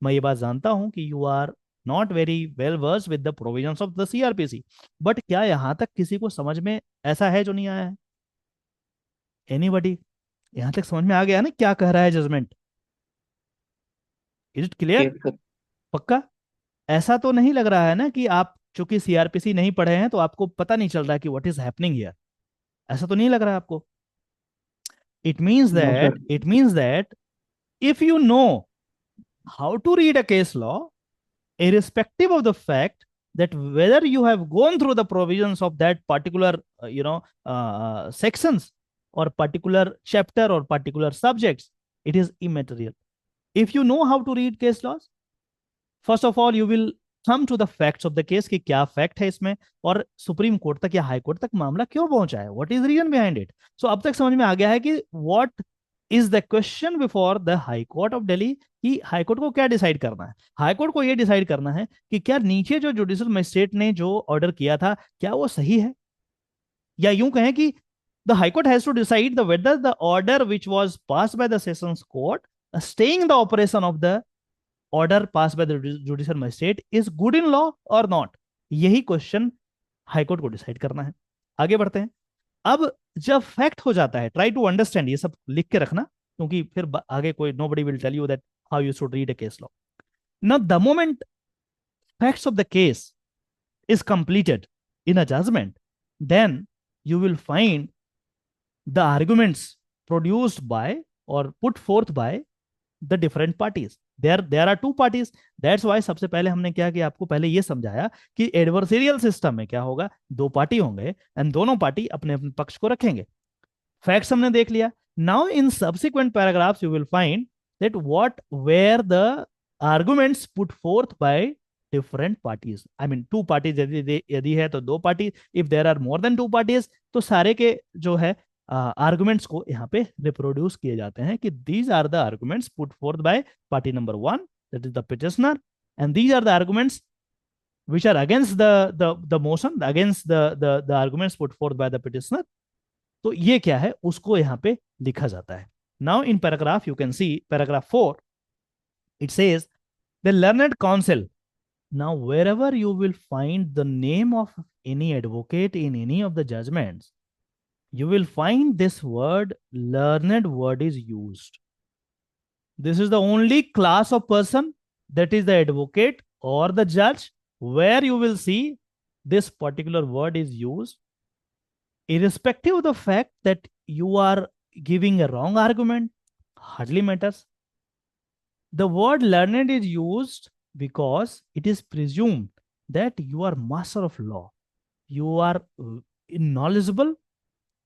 मैं ये बात जानता हूं कि you are not very well versed with the provisions of the CrPC, but क्या यहां तक किसी को समझ में ऐसा है जो नहीं आया है? एनीबॉडी? यहां तक समझ में आ गया ना क्या कह रहा है जजमेंट? Is it clear? पक्का? ऐसा तो नहीं लग रहा है ना कि आप चूंकि सीआरपीसी नहीं पढ़े हैं तो आपको पता नहीं चल रहा कि व्हाट इज हैपनिंग हियर? ऐसा तो नहीं लग रहा है आपको? It means that if you know how to read a case law, irrespective of the fact that whether you have gone through the provisions of that particular sections or particular chapter or particular subjects, it is immaterial. If you know how to read case laws, first of all you will come to the facts of the case कि क्या fact है इसमें, और supreme court तक या high court तक मामला क्यों पहुंचा है, what is reason behind it. So अब तक समझ में आ गया है कि what is the question before the High Court of Delhi, कि हाई कोर्ट को क्या डिसाइड करना है. हाई कोर्ट को यह डिसाइड करना है कि क्या नीचे जो जुडिशियल मजिस्ट्रेट ने जो ऑर्डर किया था क्या वो सही है, या यूं कहें कि the high court has to decide the whether the order which was passed by the sessions court staying the operation of the order passed by the judicial magistrate is good in law और not. यही question high court को decide करना है. आगे बढ़ते हैं. अब जब फैक्ट हो जाता है, ट्राई टू अंडरस्टैंड, ये सब लिख के रखना क्योंकि फिर आगे कोई nobody will tell you that how you should read a case law. Now the moment facts of the case is completed in a judgment, then you will find the arguments produced by or put forth by the different parties. There are 2 parties. That's why सबसे पहले हमने क्या किया, आपको पहले ये समझाया कि एडवर्सरियल सिस्टम में क्या होगा, 2 पार्टी होंगे एंड दोनों पार्टी अपने अपने पक्ष को रखेंगे. फैक्ट्स हमने देख लिया. Now in subsequent paragraphs you will find that what were the arguments put forth by different parties. I mean 2 parties यदि है तो 2 party. If there are more than 2 parties तो सारे के जो है आर्गुमेंट्स को यहाँ पे रिप्रोड्यूस किए जाते हैं कि these are the arguments put forth by party number 1, that is the petitioner, and these are the arguments which are against the motion, against the arguments put forth by the petitioner. तो ये क्या है उसको यहाँ पे लिखा जाता है. Now in paragraph you can see paragraph 4, it says the learned counsel. Now wherever you will find the name of any advocate in any of the judgments, you will find this word learned word is used. This is the only class of person, that is the advocate or the judge, where you will see this particular word is used, irrespective of the fact that you are giving a wrong argument, hardly matters. The word learned is used because it is presumed that you are master of law, you are knowledgeable,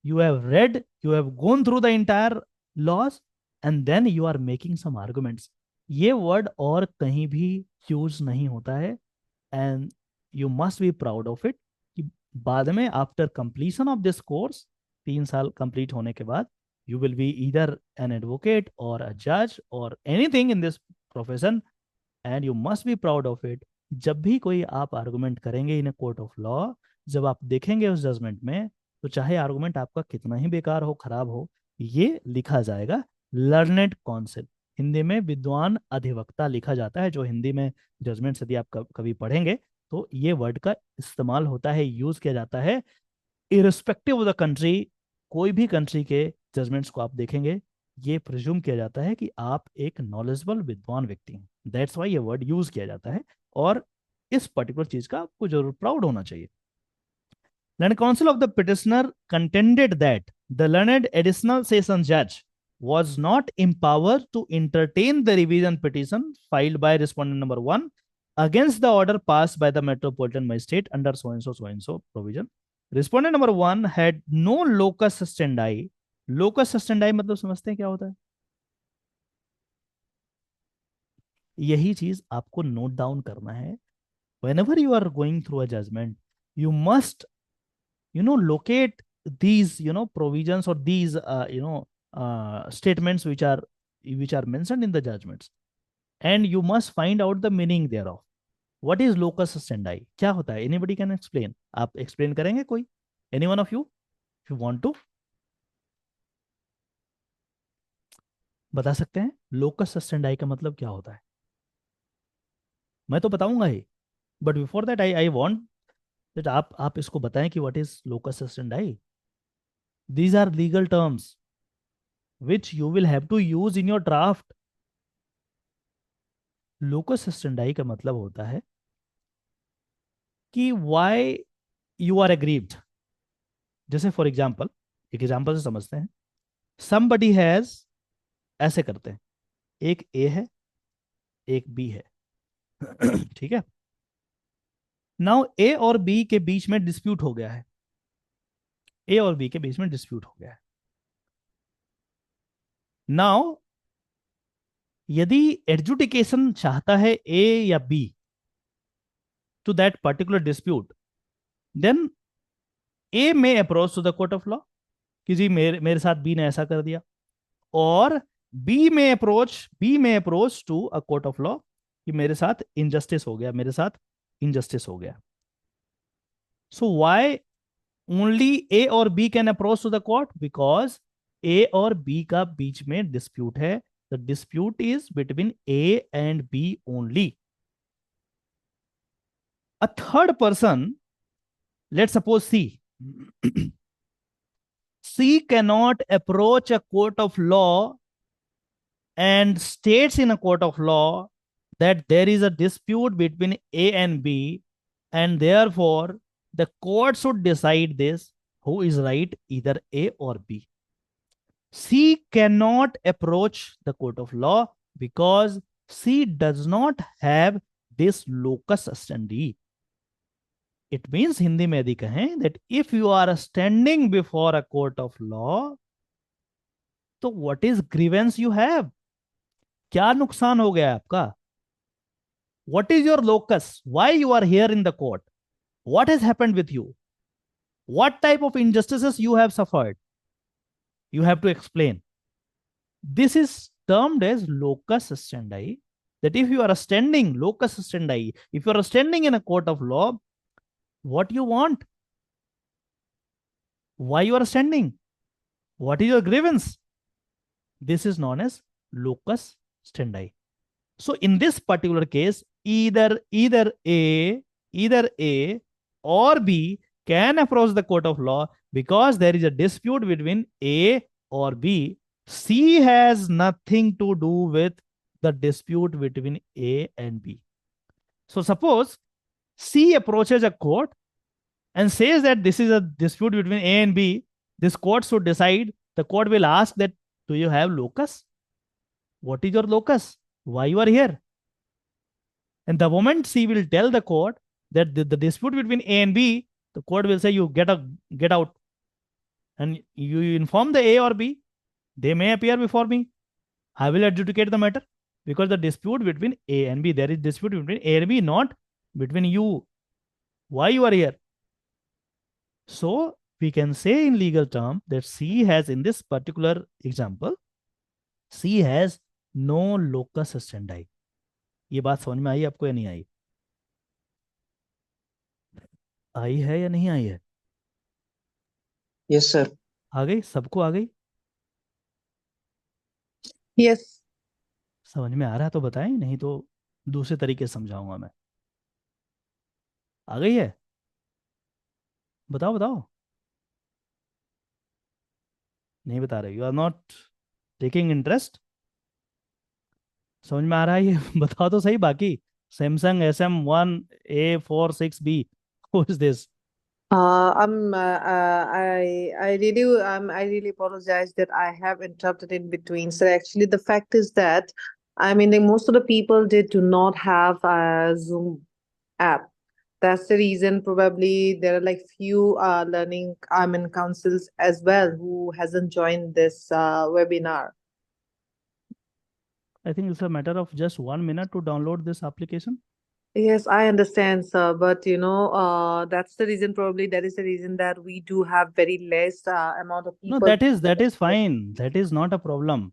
you have read, you have gone through the entire laws, and then you are making some arguments. ये word और कहीं भी use नहीं होता है, and you must be proud of it कि बाद में after completion of this course 3 साल complete होने के बाद you will be either an advocate or a judge or anything in this profession, and you must be proud of it. जब भी कोई आप आर्गुमेंट करेंगे इन कोर्ट ऑफ लॉ, जब आप देखेंगे उस जजमेंट में, तो चाहे आर्गुमेंट आपका कितना ही बेकार हो, खराब हो, ये लिखा जाएगा लर्नेड कौंसिल. हिंदी में विद्वान अधिवक्ता लिखा जाता है. जो हिंदी में जजमेंट यदि आप कभी पढ़ेंगे तो ये वर्ड का इस्तेमाल होता है, यूज किया जाता है इरिस्पेक्टिव ऑफ द कंट्री. कोई भी कंट्री के जजमेंट्स को आप देखेंगे, ये प्रिज्यूम किया जाता है कि आप एक नॉलेजेबल विद्वान व्यक्ति हैं. दैट्स वाई ये वर्ड यूज किया जाता है, और इस पर्टिकुलर चीज का आपको जरूर प्राउड होना चाहिए. Learned counsel of the petitioner contended that the learned additional session judge was not empowered to entertain the revision petition filed by respondent number 1 against the order passed by the metropolitan magistrate under so and so provision. Respondent number 1 had no locus standi. Locus standi मतलब समझते हैं क्या होता है? यही चीज आपको note down करना है. Whenever you are going through a judgment, you must locate these provisions or these statements which are mentioned in the judgments, and you must find out the meaning thereof. What is locus standi? क्या होता है? Anybody can explain? आप explain करेंगे कोई? Any one of you if you want to बता सकते हैं locus standi का मतलब क्या होता है? मैं तो बताऊंगा ही, but before that I want that आप इसको बताएं कि what is locus standi. These are legal terms which you will have to use in your draft. Locus standi का मतलब होता है कि why you are aggrieved. जैसे फॉर एग्जाम्पल, एक एग्जाम्पल से समझते हैं. somebody has, ऐसे करते हैं, एक ए है एक बी है. ठीक है. नाउ ए और बी के बीच में डिस्प्यूट हो गया है. ए और बी के बीच में डिस्प्यूट हो गया है. नाउ यदि एडजुडिकेशन चाहता है ए या B to that particular dispute, then A में approach to the court of law कि जी मेरे साथ बी ने ऐसा कर दिया, और बी में approach to a court of law कि मेरे साथ इनजस्टिस हो गया, मेरे साथ इनजस्टिस हो गया. सो व्हाई ओनली ए और B can approach to the court? Because A और बी का बीच में डिस्प्यूट है. The dispute is between A and B only. A third person, let's suppose C cannot approach a court of law and states in a court of law that there is a dispute between A and B, and therefore the court should decide this, who is right, either A or B. C cannot approach the court of law because C does not have this locus standi. It means Hindi में यदि कहें that if you are standing before a court of law, तो what is grievance you have? क्या नुकसान हो गया आपका? What is your locus? Why you are here in the court? What has happened with you? What type of injustices you have suffered? You have to explain. This is termed as locus standi. That if you are standing, locus standi, if you are standing in a court of law, what you want? Why you are standing? What is your grievance? This is known as locus standi. So in this particular case, either A or B can approach the court of law because there is a dispute between A or B. C has nothing to do with the dispute between A and B. So suppose C approaches a court and says that this is a dispute between A and B. This court should decide. The court will ask that, do you have locus? What is your locus? Why you are here? And the moment C will tell the court that the dispute between A and B, the court will say, you get out. And you inform the A or B, they may appear before me. I will adjudicate the matter because the dispute between A and B, there is dispute between A and B, not between you. Why you are here? So we can say in legal term that C has, in this particular example, C has no locus standi. ये बात समझ में आई आपको या नहीं आई? आई है या नहीं आई है? Yes sir. आ गई? सबको आ गई? यस। समझ में आ रहा है तो बताएं, नहीं तो दूसरे तरीके से समझाऊंगा मैं। आ गई है? बताओ बताओ। नहीं बता रहे, you are not taking interest. समझ में आ रहा है ये? बताओ तो सही। बाकी Samsung SM1A46B, who is this? I really apologize that I have interrupted in between. So actually, the fact is that most of the people they do not have a Zoom app. That's the reason probably there are like few learning councils as well who hasn't joined this webinar. I think it's a matter of just 1 minute to download this application. Yes, I understand, sir. But that's the reason, probably that is the reason that we do have very less amount of people. No, that is fine. That is not a problem.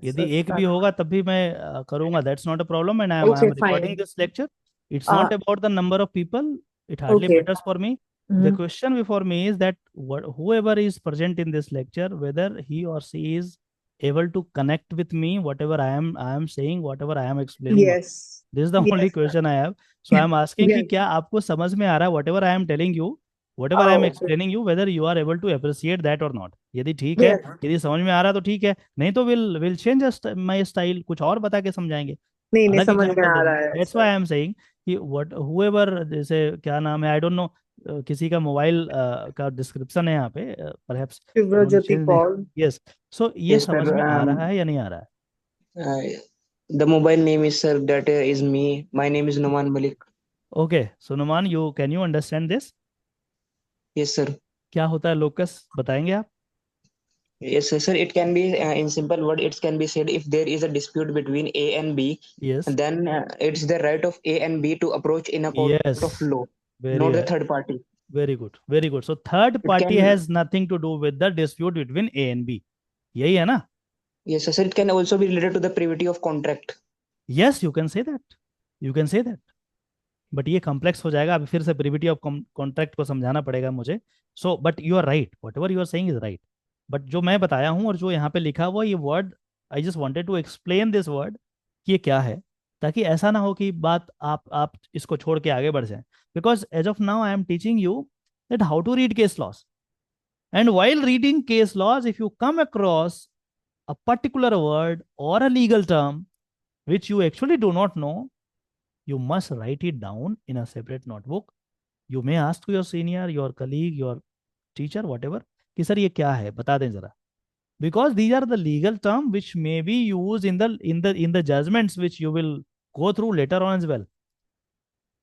यदि एक भी होगा तब भी मैं करूंगा. That's not a problem, and I am recording this lecture. It's not about the number of people. It hardly matters for me. The question before me is that whoever is present in this lecture, whether he or she is able to connect with me, whatever I am saying, whatever I am explaining. Yes. This is the only question I have. So I am asking कि क्या आपको समझ में आ रहा है whatever I am telling you, whatever I am explaining you, whether you are able to appreciate that or not. यदि ठीक है, यदि समझ में आ रहा है तो ठीक है, नहीं तो we'll change my style, कुछ और बता के समझाएंगे. नहीं समझ में आ रहा है. That's why I am saying कि whoever, जैसे क्या नाम है, I don't know, किसी का मोबाइल का डिस्क्रिप्शन है यहाँ पे, perhaps Shivjyoti Paul. Yes. So ये समझ में आ रहा है या नहीं आ रहा है? The mobile name is, sir, that is me. My name is Numan Malik. Okay, so Numan, can you understand this? Yes, sir. क्या होता है locus, बताएंगे आप? Yes, sir. It can be in simple word. It can be said if there is a dispute between A and B. Yes. Then it's the right of A and B to approach in a court of law, not the third party. Very good, very good. So third party has nothing to do with the dispute between A and B. यही है ना? Yes, sir. It can also be related to the privity of contract. Yes, you can say that. You can say that. But ये complex हो जाएगा. अभी फिर से privity of contract को समझाना पड़ेगा मुझे. So, but you are right. Whatever you are saying is right. But जो मैं बताया हूँ और जो यहाँ पे लिखा हुआ ये word, I just wanted to explain this word कि ये क्या है, ताकि ऐसा ना हो कि बात आप इसको छोड़ के आगे बढ़ जाएं. Because as of now I am teaching you that how to read case laws. And while reading case laws, if you come across a particular word or a legal term which you actually do not know, you must write it down in a separate notebook. You may ask to your senior, your colleague, your teacher, whatever, कि sir ये क्या है, बता दें जरा. Because these are the legal terms which may be used in the judgments which you will go through later on as well.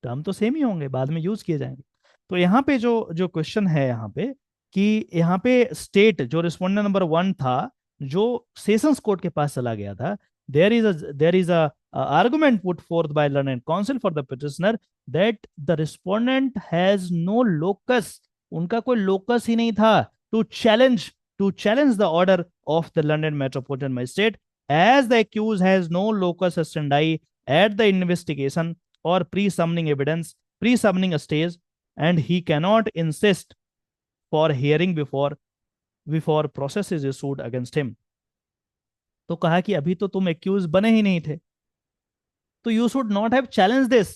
Term तो same ही होंगे, बाद में यूज किए जाएंगे. तो यहाँ पे जो क्वेश्चन है यहाँ पे कि यहाँ पे स्टेट जो रिस्पोंडेंट नंबर 1 था, जो सेशंस कोर्ट के पास चला गया था, there is a argument put forth by learned counsel for the petitioner that the respondent has no locus. उनका कोई locus ही नहीं था to challenge to challenge the order of the London Metropolitan Magistrate, as the accused has no locus standi at the investigation or pre-summoning evidence, pre-summoning stage, and he cannot insist for hearing before process is issued against him. तो कहा कि अभी तो तुम accused बने ही नहीं थे, तो you should not have challenge this.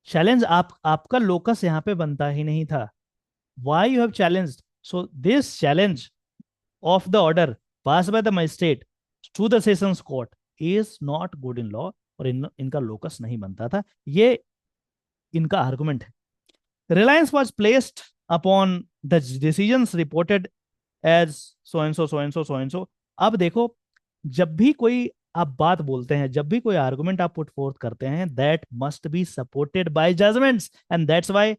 Challenge आपका लोकस यहां पे बनता ही नहीं था. Why you have challenged? So this challenge of the order pass by the magistrate to the sessions court is not good in law, और इनका locus नहीं बनता था. ये इनका आर्गुमेंट है. Reliance was placed upon the decisions reported as so and so so and so so and so. अब देखो, जब भी कोई आप बात बोलते हैं, जब भी कोई आर्गुमेंट आप पुट फोर्थ करते हैं, that must be supported by judgments, and that's why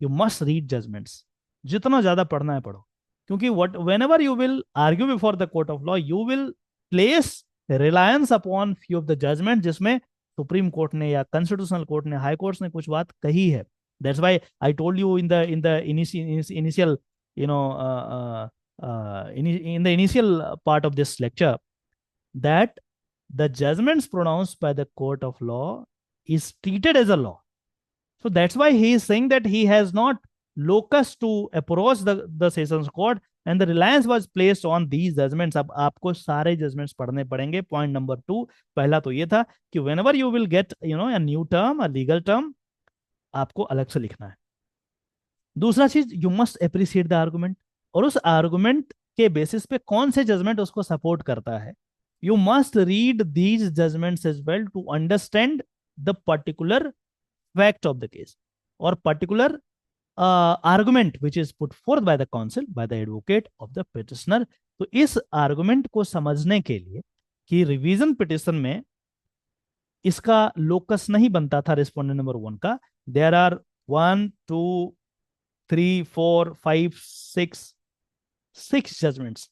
you must read judgments. जितना ज्यादा पढ़ना है पढ़ो, क्योंकि what whenever you will argue before the court of law, you will place reliance upon few of the judgment जिसमें supreme court ने या constitutional court ने, हाई कोर्ट ने कुछ बात कही है. That's why I told you in the initial you know in the initial part of this lecture that the judgments pronounced by the court of law is treated as a law. So that's why he is saying that he has not locus to approach the sessions court, and the reliance was placed on these judgments. अब आपको सारे judgments पढ़ने पड़ेंगे. Point number 2, पहला तो ये था कि whenever you will get a new term, a legal term, आपको अलग से लिखना है. दूसरा चीज, you must appreciate the argument, और उस आर्गुमेंट के बेसिस पे कौन से जजमेंट उसको सपोर्ट करता है. You must read these judgments as well to understand the particular fact of the case और particular argument which is put forth by the counsel, by the advocate of the petitioner. तो इस argument को समझने के लिए कि revision petition में इसका लोकस नहीं बनता था रिस्पोंडेंट नंबर 1 का, देयर आर 1 2 3 4 5 6 जजमेंट्स.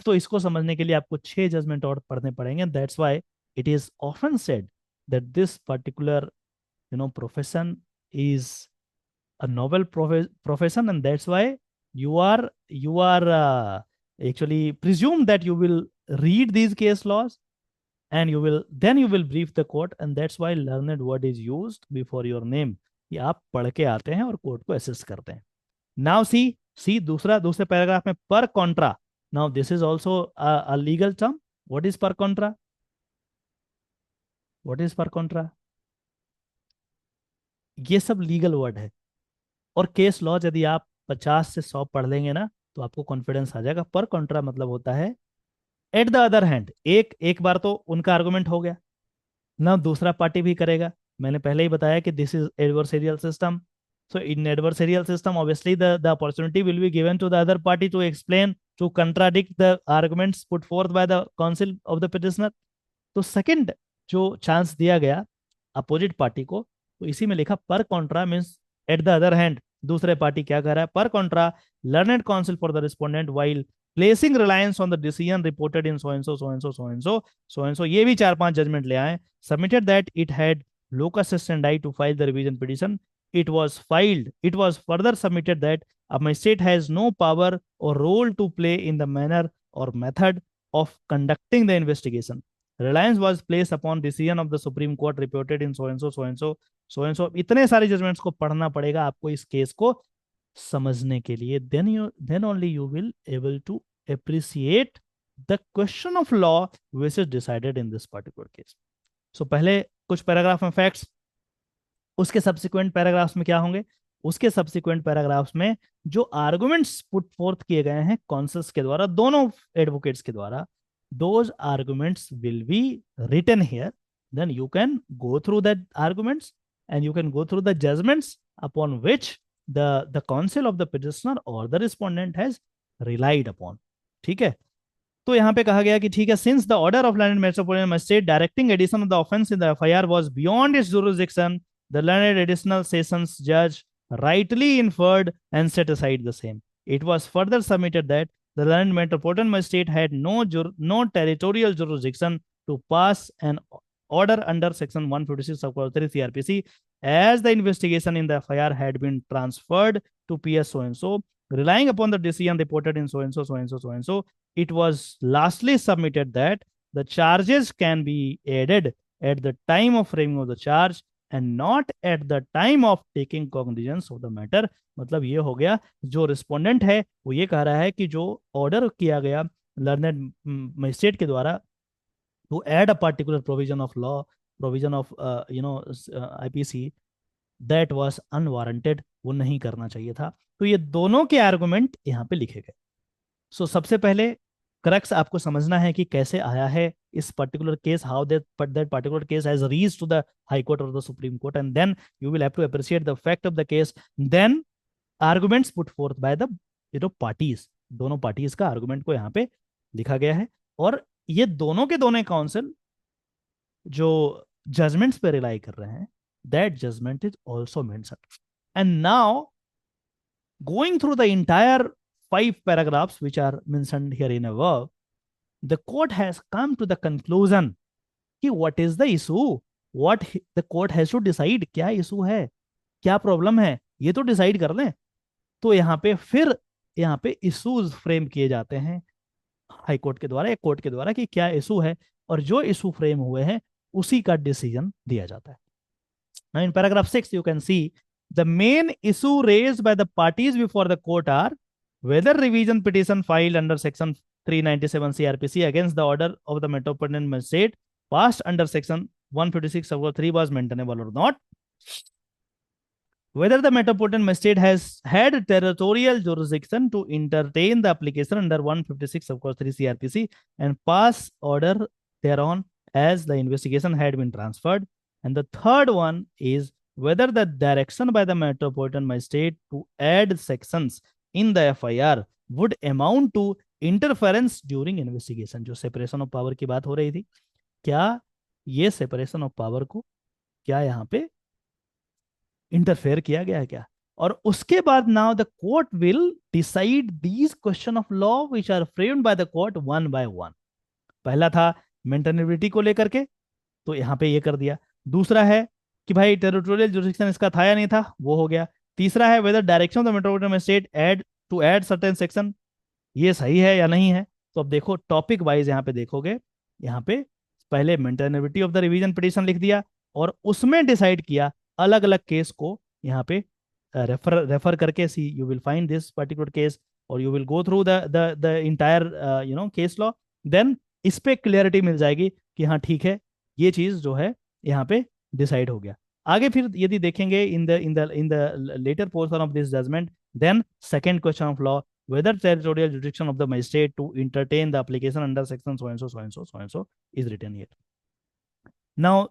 तो इसको समझने के लिए आपको 6 जजमेंट और पढ़ने पड़ेंगे. That's why it is often said that this particular profession is a novel profession, and that's why you are actually presumed that you will read these case laws, and you will brief the court, and that's why learned word is used before your name. ये आप पढ़ के आते हैं और court को assess करते हैं. नाउ सी दूसरे पैराग्राफ में पर Contra. Now this is also a legal term. What is पर कॉन्ट्रा? व्हाट इज पर कॉन्ट्रा? ये सब लीगल वर्ड है, और केस लॉ यदि आप 50 से 100 पढ़ लेंगे ना तो आपको कॉन्फिडेंस आ जाएगा. पर कॉन्ट्रा मतलब होता है एट द अदर हैंड. एक बार तो उनका आर्गुमेंट हो गया ना, दूसरा पार्टी भी करेगा. मैंने पहले ही बताया कि this is adversarial system. So in adversarial system obviously the opportunity will be given to the other party to explain, to contradict the arguments put forth by the counsel of the petitioner. तो second जो chance दिया गया opposite party को, तो इसी में लिखा पर Contra means at the other hand. दूसरे पार्टी क्या कर रहा है? पर Contra learned council for the respondent while placing reliance on the decision reported in so and so so and so so and so so and सो. ये भी 4-5 judgement ले आए. Submitted that it had locus standi to file the revision petition. It was further submitted that a magistrate has no power or role to play in the manner or method of conducting the investigation. Reliance was placed upon decision of the Supreme Court reported in so and so so and so so and so. इतने सारे judgements को पढ़ना पड़ेगा आपको इस case को समझने के लिए. then only you will able to appreciate the question of law which is decided in this particular case. So पहले कुछ पैराग्राफ में फैक्ट्स, उसके सब्सिक्वेंट पैराग्राफ्स में क्या होंगे? उसके सब्सिक्वेंट पैराग्राफ्स में जो आर्गुमेंट्स पुट फोर्थ किए गए हैं कॉन्सल्स के द्वारा, दोनों एडवोकेट्स के द्वारा, those arguments will be written here. Then you can go through that arguments and you can go through the judgments upon which the counsel of the petitioner or the respondent has relied upon. ठीक है. तो यहाँ पे कहा गया कि ठीक है, since the order of London Metropolitan Magistrate directing addition of the offence in the FIR was beyond its jurisdiction, the learned additional sessions judge rightly inferred and set aside the same. It was further submitted that the London Metropolitan Magistrate had no territorial jurisdiction to pass an order under section 156 sub-3 CRPC, as the investigation in the FIR had been transferred to PS so and so, relying upon the decision reported in so and so, so and so, so and so, it was lastly submitted that the charges can be added at the time of framing of the charge and not at the time of taking cognizance of the matter. मतलब ये हो गया, जो respondent है वो ये कह रहा है कि जो ऑर्डर किया गया लर्नेड मजिस्ट्रेट के द्वारा to add a particular provision of law, provision of IPC, that was unwarranted, वो नहीं करना चाहिए था. तो ये दोनों के आर्गुमेंट यहाँ पे लिखे गए. सो सबसे पहले क्रक्स आपको समझना है कि कैसे आया है इस particular case, how that particular case has reached to the high court और the supreme court, and then you will have to appreciate the fact of the case. Then arguments put forth by the parties, दोनों parties का argument को यहाँ पे लिखा गया है. और ये दोनों के दोनों काउंसिल जो जजमेंट्स पे रिलाई कर रहे हैं, that judgment is also mentioned. And now going through the entire 5 paragraphs which are mentioned here in above, the court has come to the conclusion कि what is the issue, what the court has to decide, क्या issue है, क्या problem है, ये तो decide कर लें. तो यहाँ पे फिर यहाँ पे इशूज फ्रेम किए जाते हैं हाई कोर्ट के द्वारा, एक कोर्ट के द्वारा, कि क्या इशू है, और जो इशू फ्रेम हुए हैं उसी का डिसीजन दिया जाता है. Now in paragraph 6 you can see the main issue raised by the parties before the court are whether revision petition filed under section 397 CRPC against the order of the Metropolitan Magistrate passed under section 156(3) was maintainable or not, whether the Metropolitan Magistrate has had territorial jurisdiction to entertain the application under 156(3) CRPC and pass order thereon as the investigation had been transferred, and the third one is whether the direction by the Metropolitan Magistrate to add sections in the FIR would amount to interference during investigation. जो separation of power की बात हो रही थी, क्या ये separation of power को क्या यहाँ पे इंटरफेयर किया गया है क्या? और उसके बाद now the court will decide these question of law which are framed by the court one by one. पहला था मेंटेनेबिलिटी को लेकर के, तो यहाँ पे ये कर दिया. दूसरा है कि भाई टेरिटोरियल जुरिडिक्शन इसका था या नहीं था, वो हो गया. तीसरा है whether direction of the metropolitan state to add certain section, ये सही है या नहीं है. तो अब देखो टॉपिक वाइज यहाँ पे देखोगे, यहाँ पे पहले maintainability of the revision petition लिख दिया और उसमें डिसाइड किया अलग अलग केस को यहाँ पे रेफर करके. See you will find this particular case और you will go through the entire case law, then इस पे क्लियरिटी मिल जाएगी कि हाँ ठीक है, ये चीज जो है यहाँ पे डिसाइड हो गया. आगे फिर यदि देखेंगे in the latter portion of this judgment, then second question of law whether territorial jurisdiction of the magistrate to entertain the application under section so and so so and so so and so is written here. Now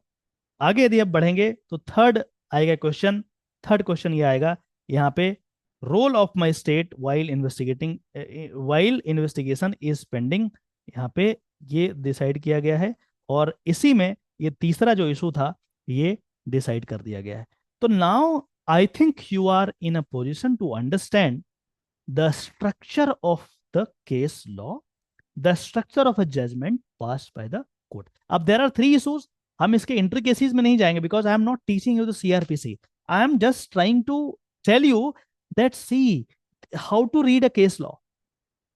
आगे यदि अब बढ़ेंगे तो third आएगा question. Third question ये आएगा यहाँ पे, role of magistrate while investigation is pending. यहाँ पे ये डिसाइड किया गया है और इसी में ये तीसरा जो इशू था ये डिसाइड कर दिया गया है. तो now I think you are in a position to understand the structure of the case law, the structure of a judgment passed by the court. अब there are 3 issues. हम इसके intricacies में नहीं जाएंगे because I am not teaching you the CRPC. I am just trying to tell you that see how to read a case law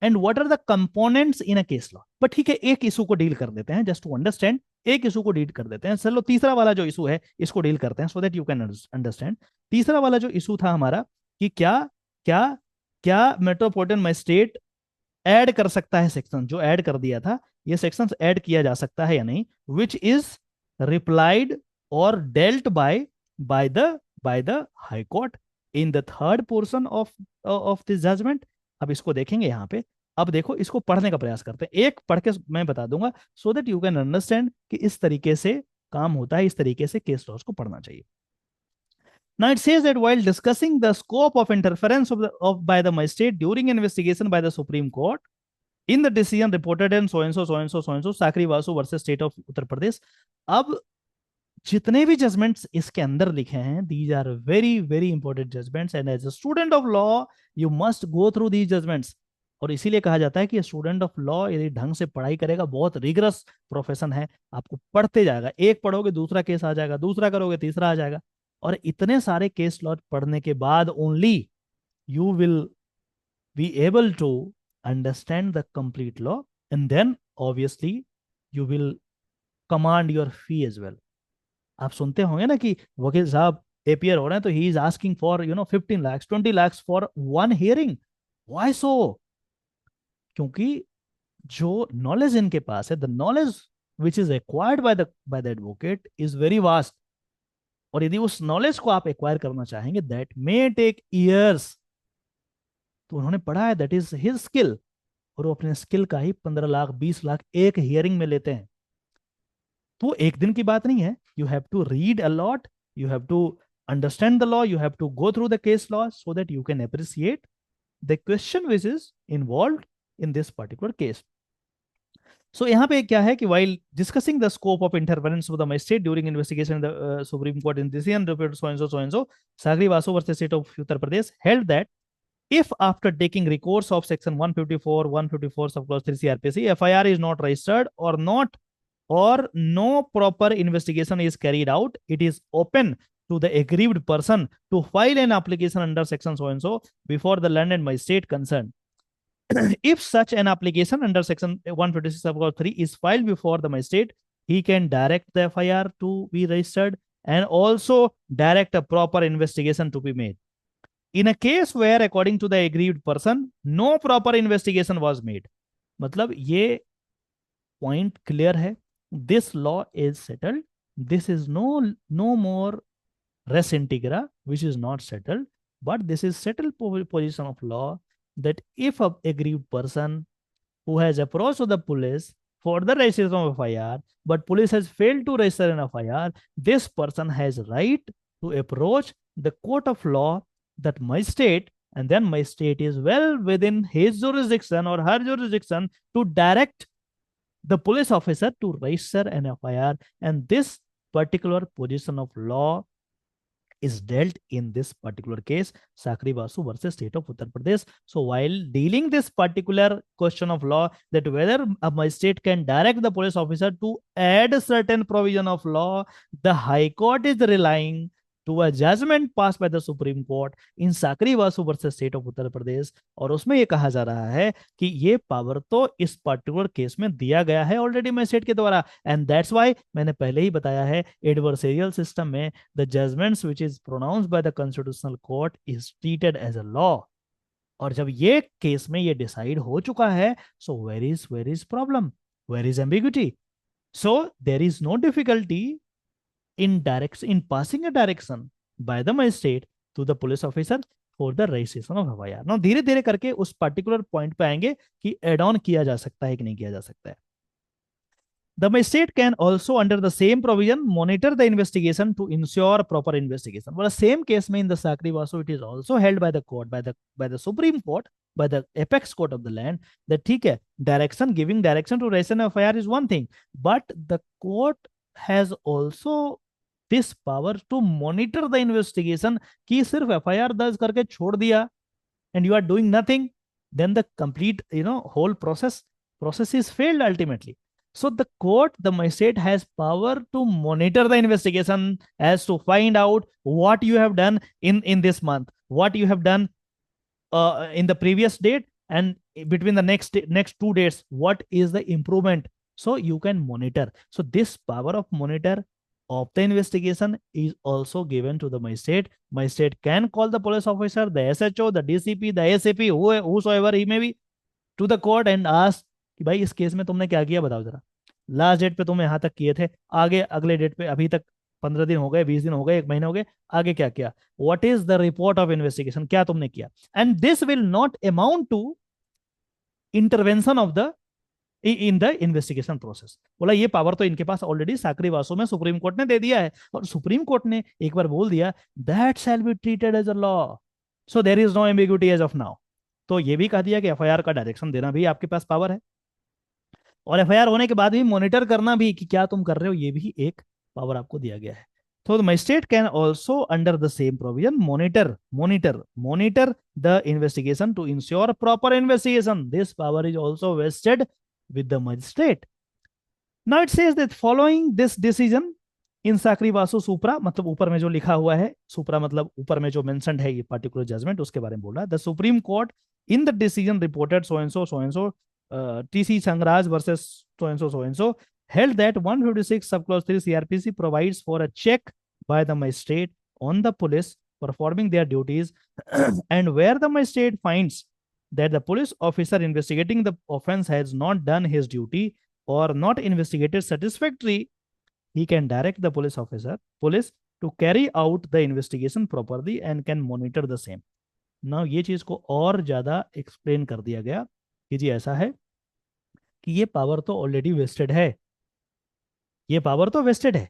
and what are the components in a case law. but ठीक है, एक issue को deal कर देते हैं just to understand. एक issue को deal कर देते हैं. चलो तीसरा वाला जो इशू है इसको डील करते हैं so that you can understand. तीसरा वाला जो इशू था हमारा कि क्या मेट्रोपॉलिटन मजिस्ट्रेट ऐड कर सकता है सेक्शन, जो ऐड कर दिया था ये सेक्शंस ऐड किया जा सकता है या नहीं, विच इज रिप्लाइड और dealt by the high court in the third portion of this judgment. अब इसको देखेंगे यहाँ पे. अब देखो इसको पढ़ने का प्रयास करते हैं, एक पढ़ के मैं बता दूंगा सो दैट यू कैन अंडरस्टैंड कि इस तरीके से काम होता है, इस तरीके से केस लॉज को पढ़ना चाहिए. Now it says that while discussing the scope of interference by the magistrate during investigation by the Supreme Court in the decision reported in so and so so and so so and so Sakri Vasu versus State of Uttar Pradesh, अब जितने भी judgements इसके अंदर लिखे हैं, these are very very important judgments and as a student of law you must go through these judgments. और इसीलिए कहा जाता है कि स्टूडेंट ऑफ लॉ यदि ढंग से पढ़ाई करेगा, बहुत रिगरस प्रोफेशन है, आपको पढ़ते जाएगा, एक पढ़ोगे दूसरा केस आ जाएगा, दूसरा करोगे तीसरा आ जाएगा, और इतने सारे केस लॉ पढ़ने के बाद only you will be able to understand the complete law, and then obviously you will command your fee as well. आप सुनते होंगे ना कि वकील साहब अपियर हो रहे हैं तो he is asking for 15 lakhs 20 lakhs for one hearing. Why so? क्योंकि जो नॉलेज इनके पास है, the knowledge which is acquired by the advocate is very vast. और यदि उस नॉलेज को आप एक्वायर करना चाहेंगे, दैट मे टेक ईयर्स. तो उन्होंने पढ़ा है, दैट इज हिज स्किल, और वो अपने स्किल का ही 15 लाख 20 लाख एक हियरिंग में लेते हैं. तो एक दिन की बात नहीं है. You have to read a lot, you have to understand the law, you have to go through the case law so that you can appreciate the question which is involved in this particular case. So यहाँ पे क्या है कि while discussing the scope of interference of the magistrate during investigation in the Supreme Court in decision referred so and so, Sagri Vasu versus State of Uttar Pradesh held that if after taking recourse of section 154 subclause 3 CRPC, FIR is not registered or no proper investigation is carried out, it is open to the aggrieved person to file an application under section so and so before the learned magistrate concerned. If such an application under section 156(3) is filed before the magistrate, he can direct the FIR to be registered and also direct a proper investigation to be made. In a case where, according to the aggrieved person, no proper investigation was made, मतलब ये point clear है. This law is settled. This is no more res integra, which is not settled, but this is settled position of law, that if a aggrieved person who has approached to the police for the registration of FIR, but police has failed to register an FIR, this person has right to approach the court of law, that my state, and then my state is well within his jurisdiction or her jurisdiction to direct the police officer to register an FIR, and this particular position of law is dealt in this particular case, Sakri Basu versus State of Uttar Pradesh. So while dealing this particular question of law, that whether a magistrate can direct the police officer to add a certain provision of law, the High Court is relying to a judgment passed by the Supreme Court in Sakri Basu versus State of Uttar Pradesh. और उसमें ये कहा जा रहा है कि ये power तो इस पर्टिकुलर केस में दिया गया है ऑलरेडी मैजिस्ट्रेट के द्वारा, एंड दैट्स व्हाई मैंने पहले ही बताया है, एडवर्सेरियल सिस्टम में the judgments which is pronounced by the constitutional court is treated as a law. और जब ये केस में ये डिसाइड हो चुका है, so where is problem, where is ambiguity? So there is no difficulty in passing a direction by the magistrate to the police officer for the registration of FIR. Now धीरे धीरे करके उस particular point पे आएंगे कि add on किया जा सकता है कि नहीं किया जा सकता है. The magistrate can also, under the same provision, monitor the investigation to ensure proper investigation. Well, the same case में in the Sakri Vasu, it is also held by the court, by the Supreme Court, by the apex court of the land, that ठीक है, giving direction to register an FIR is one thing, but the court has also this power to monitor the investigation. कि सिर्फ FIR दर्ज करके छोड़ दिया and you are doing nothing, then the complete whole process is failed ultimately. So the court, the magistrate, has power to monitor the investigation as to find out what you have done in this month, what you have done in the previous date, and between the next 2 days, what is the improvement. So you can monitor. So this power of monitor of the investigation is also given to the magistrate. Magistrate can call the police officer, the SHO, the DCP, the ASAP, whosoever he may be, to the court and ask कि भाई इस case में तुमने क्या किया, बताओ जरा. Last date पे तुम यहाँ तक किए थे, आगे अगले डेट पे अभी तक 15 दिन हो गए, 20 दिन हो गए, 1 महीने हो गए, आगे क्या किया, what is the report of investigation, क्या तुमने किया. And this will not amount to intervention of the in the investigation process. बोला ये पावर तो इनके पास ऑलरेडी साकरी वासो में सुप्रीम कोर्ट ने दे दिया है, और सुप्रीम कोर्ट ने एक बार बोल दिया that shall be treated as a law, so there is no ambiguity as of now. तो ये भी कह दिया कि एफआईआर का डायरेक्शन देना भी आपके पास पावर है, और एफआईआर होने के बाद भी मॉनिटर करना भी कि क्या तुम कर रहे हो, ये भी एक पावर आपको दिया गया है. So the magistrate can also, under the same provision, monitor the investigation to ensure proper investigation. This power is also vested with the magistrate. Now it says that following this decision in Sakri Vasu Supra, मतलब ऊपर में जो लिखा हुआ है, Supra मतलब ऊपर में जो mentioned है ये particular judgment, उसके बारे में बोल रहा है. The Supreme Court in the decision reported so and so, TC Sangraj versus so and so, held that 156 subclause 3 CRPC provides for a check by the magistrate on the police performing their duties, and where the magistrate finds that the police officer investigating the offense has not done his duty or not investigated satisfactorily, he can direct the police to carry out the investigation properly and can monitor the same. Now ये चीज को और ज्यादा explain कर दिया गया कि जी ऐसा है कि ये पावर तो ऑलरेडी वेस्टेड है, ये पावर तो वेस्टेड है,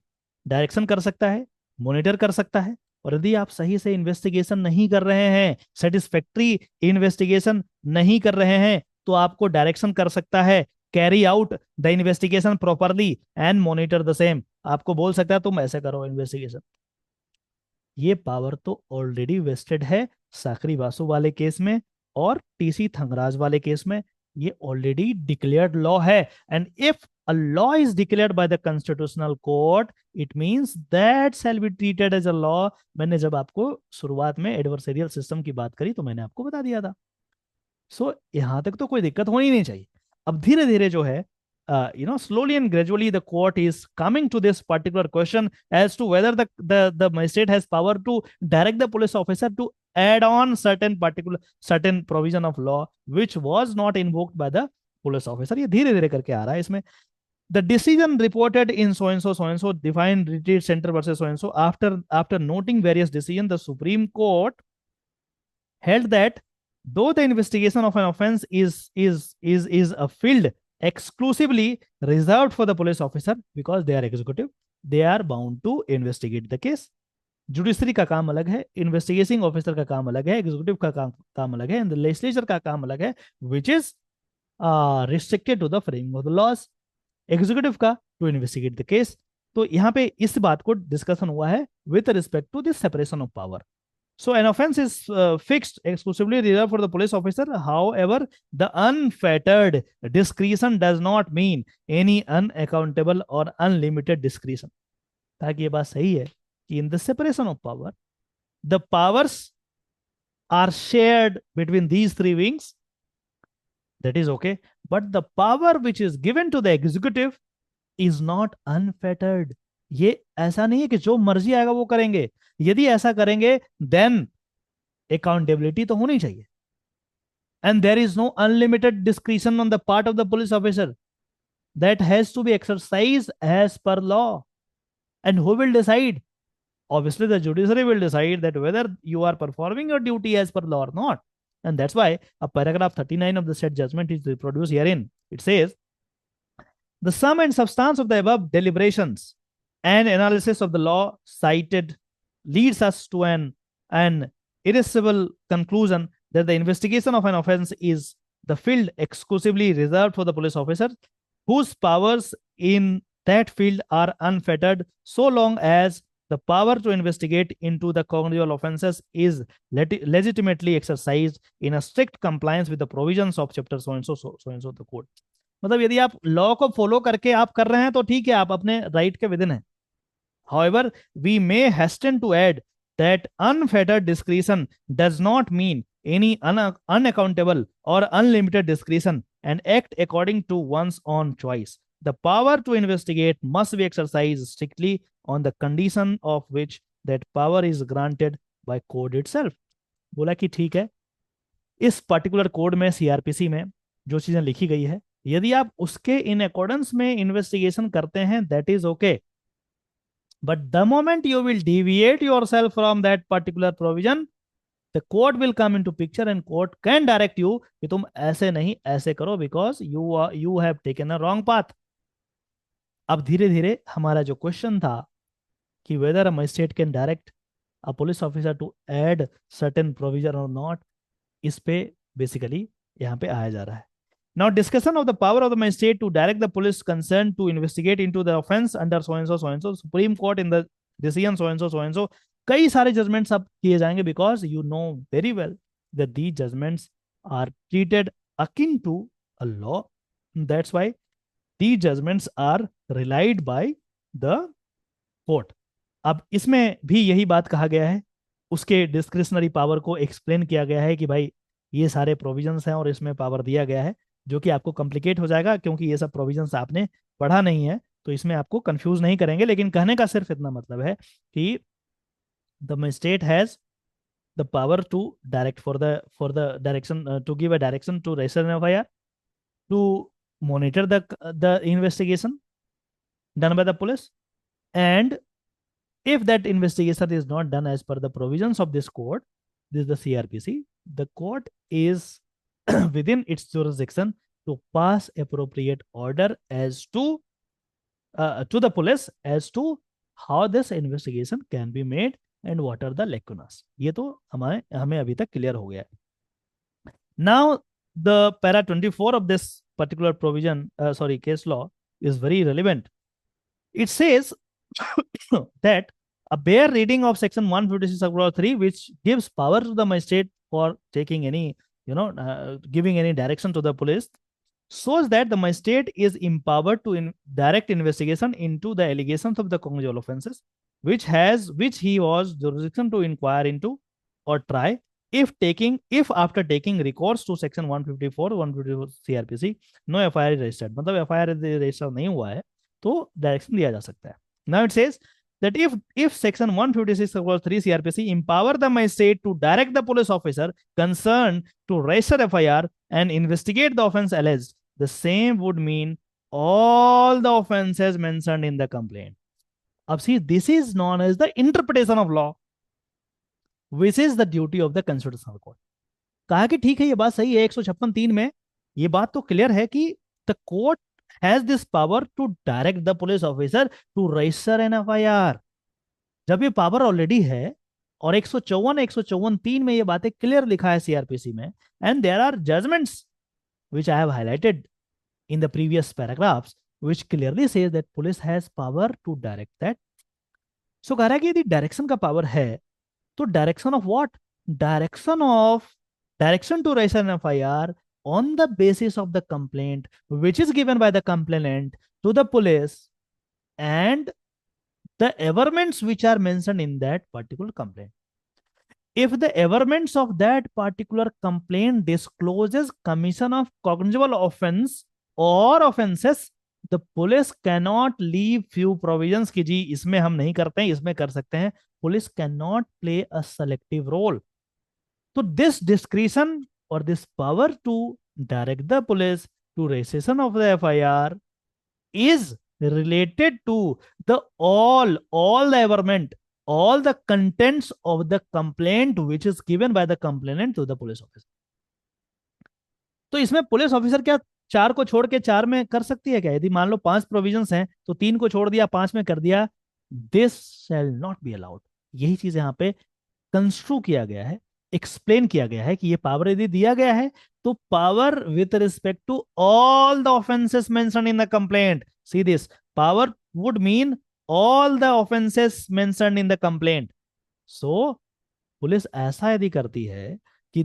डायरेक्शन कर सकता है, मॉनिटर कर सकता है, और यदि आप सही से इन्वेस्टिगेशन नहीं कर रहे हैं, सेटिस्फैक्ट्री इन्वेस्टिगेशन नहीं कर रहे हैं, तो आपको डायरेक्शन कर सकता है, carry out the investigation properly and monitor the same. आपको बोल सकता है तुम ऐसे करो इन्वेस्टिगेशन। ये पावर तो ऑलरेडी वेस्टेड है साकरी वासु वाले केस में और टीसी थंगराज वाले केस में, ये ऑलरेडी डिक्लेयर्ड लॉ है। And if a law is declared by the constitutional court, it means that shall be treated as a law। मैंने जब आपको शुरुआत में एडवर्सेरियल सिस्टम की बात करी तो मैंने आपको बता दिया था। सो यहां तक तो कोई दिक्कत होनी नहीं चाहिए। अब धीरे धीरे जो है slowly and gradually the court is coming to this particular question as to whether the magistrate has power to direct the police officer to add on certain provision of law which was not invoked by the police officer। ये धीरे धीरे करके आ रहा है इसमें। The decision reported in so and so defined retreat center versus so and so, after noting various decisions, the Supreme Court held that though the investigation of an offense is a field exclusively reserved for the police officer because they are executive, they are bound to investigate the case। Judiciary का काम अलग है, investigating officer का काम अलग है, executive का काम अलग है, एंड द लेजिस्लेचर का काम अलग है, which is restricted to the framing of the laws. Executive का टू इन्वेस्टिगेट द केस। तो यहाँ पे इस बात को डिस्कशन हुआ है with respect to this separation of power. So an offense is fixed exclusively reserved for the police officer. However, the unfettered discretion does not mean any unaccountable or unlimited discretion। ताकि ये बात सही है कि in the separation of power, the powers are shared between these three wings. That is okay. But the power which is given to the executive is not unfettered। ये ऐसा नहीं है कि जो मर्जी आएगा वो करेंगे। यदि ऐसा करेंगे देन अकाउंटेबिलिटी तो होनी चाहिए। And there is no unlimited discretion on the part of the police officer, that has to be exercised as per law. And who will decide? Obviously the judiciary will decide that whether you are performing your duty as per law or not। And that's why a paragraph 39 of the said judgment is reproduced herein. It says, the sum and substance of the above deliberations and analysis of the law cited leads us to an irresistible conclusion that the investigation of an offense is the field exclusively reserved for the police officer, whose powers in that field are unfettered so long as the power to investigate into the congenial offenses is legitimately exercised in a strict compliance with the provisions of chapter so and so the code। मतलब यदि आप law को follow करके आप कर रहे हैं तो ठीक है, आप अपने राइट के विदिन है। However, we may hasten to add that unfettered discretion does not mean any unaccountable or unlimited discretion and act according to one's own choice। The power to investigate must be exercised strictly on the condition of which that power is granted by code itself। बोला कि ठीक है, इस particular code में CrPC में जो चीजें लिखी गई है, यदि आप उसके इन अकॉर्डेंस में इन्वेस्टिगेशन करते हैं that is okay, but the moment you will deviate yourself from that particular provision, the court will come into picture and court can direct you कि तुम ऐसे नहीं ऐसे करो because you have taken a wrong path। अब धीरे धीरे हमारा जो क्वेश्चन था कि whether a magistrate can direct a police officer to add certain provision or not, इस पे बेसिकली यहाँ पे आया जा रहा है। Now discussion of the power of the magistrate to direct the police concerned to investigate into the offense under so and so Supreme Court in the decision so and so कई सारे judgements अब किए जाएंगे because you know very well that these judgments are treated akin to a law। That's why these judgments are relied by the court। अब इसमें भी यही बात कहा गया है, उसके डिस्क्रिशनरी पावर को एक्सप्लेन किया गया है कि भाई ये सारे प्रोविजंस हैं और इसमें पावर दिया गया है, जो कि आपको कॉम्प्लिकेट हो जाएगा क्योंकि ये सब प्रोविजंस आपने पढ़ा नहीं है, तो इसमें आपको कंफ्यूज नहीं करेंगे। लेकिन कहने का सिर्फ इतना मतलब है कि the magistrate has the power to direct for the direction to give a direction to register an FIR, to monitor the investigation done by the police, and if that investigation is not done as per the provisions of this code, this is the CRPC, the court is within its jurisdiction to pass appropriate order as to the police as to how this investigation can be made and what are the lacunas. ये तो हमें अभी तक clear हो गया है. Now the para 24 of this particular provision, case law is very relevant. It says that a bare reading of section 156(3), which gives power to the magistrate for taking any, giving any direction to the police, shows that the magistrate is empowered to direct investigation into the allegations of the conjugal offences, which he was jurisdiction to inquire into or try, if after taking recourse to section 154 CRPC no FIR is registered, मतलब FIR register नहीं हुआ है तो direction दिया जा सकता है. Now it says that if section 156(3) CRPC empower the magistrate to direct the police officer concerned to register FIR and investigate the offence alleged, the same would mean all the offences mentioned in the complaint. अब see, this is known as the interpretation of law, which is the duty of the constitutional court. कहा कि ठीक है, ये बात सही है, 156(3) में ये बात तो क्लियर है कि the court has this power to direct the police officer to register an FIR. जब ये पावर ऑलरेडी है और 154(3) में ये बातें क्लियर लिखा है सीआरपीसी में, and there are judgments which I have highlighted in the previous paragraphs, which clearly says that police has power to direct that. So कह रहा है कि यदि डायरेक्शन का पावर है तो direction of what? Direction to register an FIR on the basis of the complaint which is given by the complainant to the police and the averments which are mentioned in that particular complaint. If the averments of that particular complaint discloses commission of cognizable offense or offenses, the police cannot leave few provisions कि जी इसमें हम नहीं करते हैं, इसमें कर सकते हैं. Police cannot play a selective role. So this discretion or this power to direct the police to registration of the FIR is related to the all the averment, all the contents of the complaint which is given by the complainant to the police officer. तो इसमें police officer क्या 4 को छोड़ के 4 में कर सकती है क्या? यदि मान लो 5 प्रोविजंस हैं तो 3 को छोड़ दिया, 5 में कर दिया, this shall not be allowed. यही चीज यहां पे कंस्ट्रू किया गया है, एक्सप्लेन किया गया है कि ये पावर यदि दिया गया है तो power with respect to all the offences mentioned in the complaint. See this power would mean all the offenses mentioned in the complaint. So police ऐसा यदि करती है कि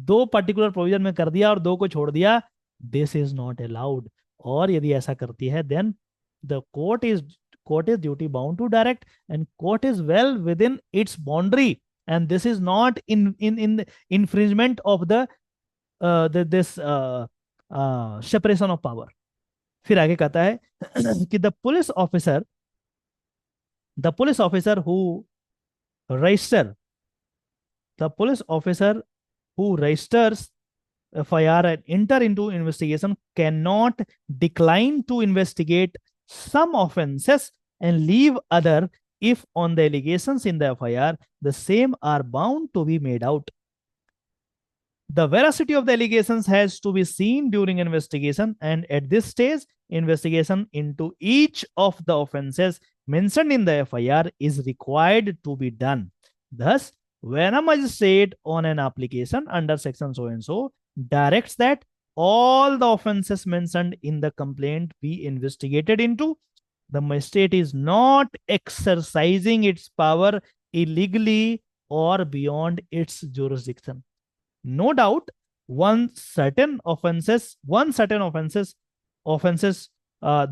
2 पर्टिकुलर प्रोविजन में कर दिया और 2 को छोड़ दिया, दिस इज नॉट अलाउड. और यदि ऐसा करती है then the court is duty bound to direct and court is well within its boundary and this is not in infringement of this separation of power. फिर आगे कहता है कि the police officer who registers FIR and enter into investigation cannot decline to investigate some offenses and leave other if on the allegations in the FIR the same are bound to be made out. The veracity of the allegations has to be seen during investigation, and at this stage, investigation into each of the offenses mentioned in the FIR is required to be done. Thus, when a magistrate on an application under section so and so directs that all the offenses mentioned in the complaint be investigated into, the magistrate is not exercising its power illegally or beyond its jurisdiction. No doubt, certain offenses,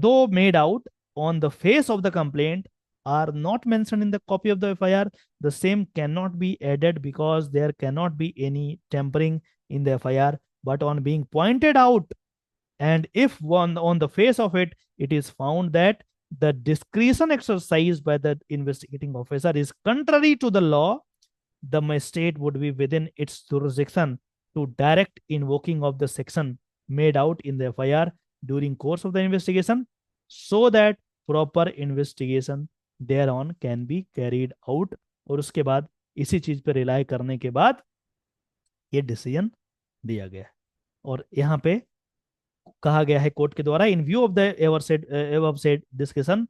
though made out on the face of the complaint, are not mentioned in the copy of the FIR, the same cannot be added because there cannot be any tampering in the FIR. But on being pointed out, and if one on the face of it, it is found that the discretion exercised by the investigating officer is contrary to the law, the magistrate would be within its jurisdiction to direct invoking of the section made out in the FIR during course of the investigation, so that proper investigation thereon can be carried out. और उसके बाद इसी चीज पे rely करने के बाद ये डिसीजन दिया गया। और यहाँ पे कहा गया है कोर्ट के द्वारा, इन view of the above said discussion,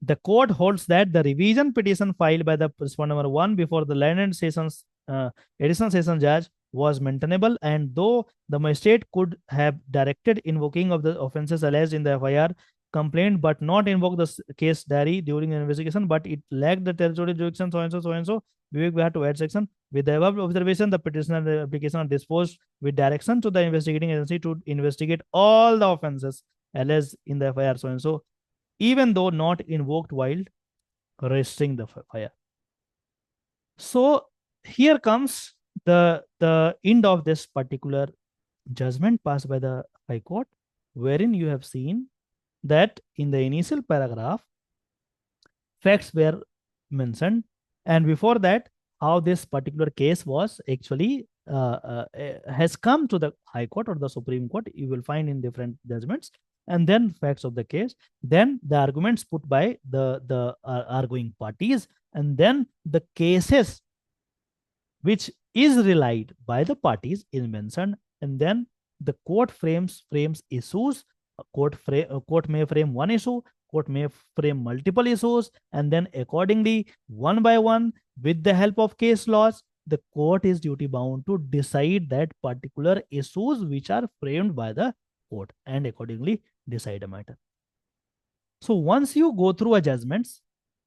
the court holds that the revision petition filed by the respondent number 1 before the land and sessions additional session judge was maintainable, and though the magistrate could have directed invoking of the offences alleged in the FIR complaint but not invoke the case diary during the investigation, but it lacked the territorial jurisdiction, so and so, so and so. Vivek, we had to add section. With the above observation, the petitioner and the application are disposed with direction to the investigating agency to investigate all the offences alleged in the FIR, so and so, even though not invoked while registering the FIR. So here comes the end of this particular judgment passed by the High Court, wherein you have seen that in the initial paragraph, facts were mentioned, and before that, how this particular case was actually has come to the High Court or the Supreme Court, you will find in different judgments, and then facts of the case, then the arguments put by the arguing parties, and then the cases which is relied by the parties is mentioned, and then the court frames issues. Court may frame one issue, court may frame multiple issues, and then accordingly, one by one, with the help of case laws, the court is duty bound to decide that particular issues which are framed by the court, and accordingly decide a matter. So once you go through a judgments,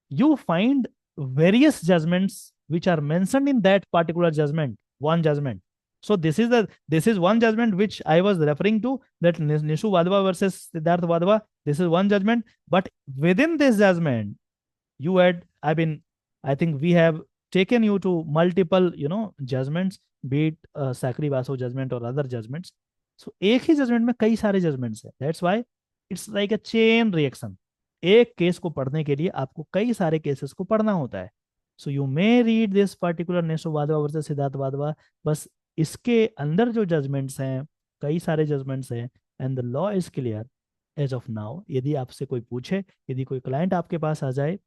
you find various judgments which are mentioned in that particular judgment, one judgment. So this is one judgment which I was referring to, that Nishu Wadhwa versus Siddharth Wadhwa. This is one judgment, but within this judgment, you had, I think we have taken you to multiple, judgments, be it Sakri Basu judgment or other judgments. So एक ही judgment में कई सारे judgments है. That's why it's like a chain reaction. एक case को पढ़ने के लिए आपको कई सारे केसेस को पढ़ना होता है. So you may read this particular Nishu Wadhwa versus Siddharth Wadhwa, बस इसके अंदर जो जजमेंट्स हैं, कई सारे जजमेंट्स हैं, and the law is clear as of now. यदि आपसे कोई पूछे, यदि कोई क्लाइंट आपके पास आ जाए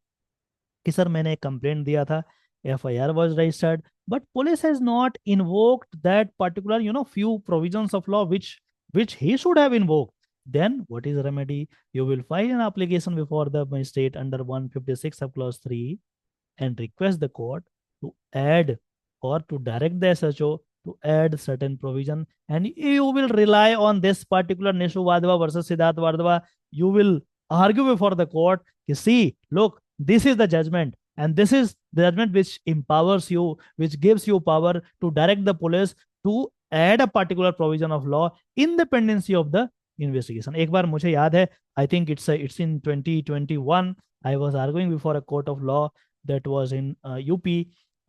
कि सर मैंने एक कंप्लेंट दिया था, FIR was registered, but police has not invoked that particular, few provisions of law which he should have invoked, then what is the remedy? You will file an application before the magistrate under 156 of clause 3 and request the court to add or to direct the SHO to add certain provision, and you will rely on this particular Nishu Wadhwa versus Siddharth Wadhwa. You will argue before the court, you see, look, this is the judgment, and this is the judgment which empowers you, which gives you power to direct the police to add a particular provision of law in dependency of the investigation. एक बार मुझे याद है, I think it's in 2021, I was arguing before a court of law that was in UP,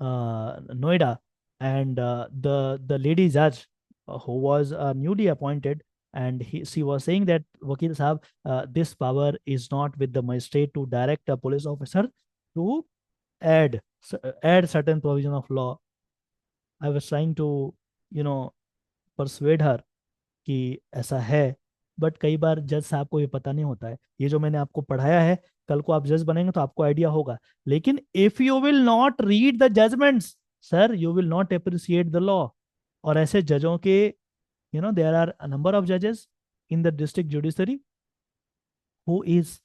Noida, and the lady judge who was newly appointed, and she was saying that Vakil Sahab, this power is not with the magistrate to direct a police officer to add certain provision of law. I was trying to persuade her कि ऐसा है, but कई बार जज साहब को ये पता नहीं होता है. ये जो मैंने आपको पढ़ाया है, कल को आप जज बनेंगे तो आपको आइडिया होगा, लेकिन if you will not read the judgments, sir, you will not appreciate the law. और ऐसे जजों के there are a number of जजेस in the district judiciary who is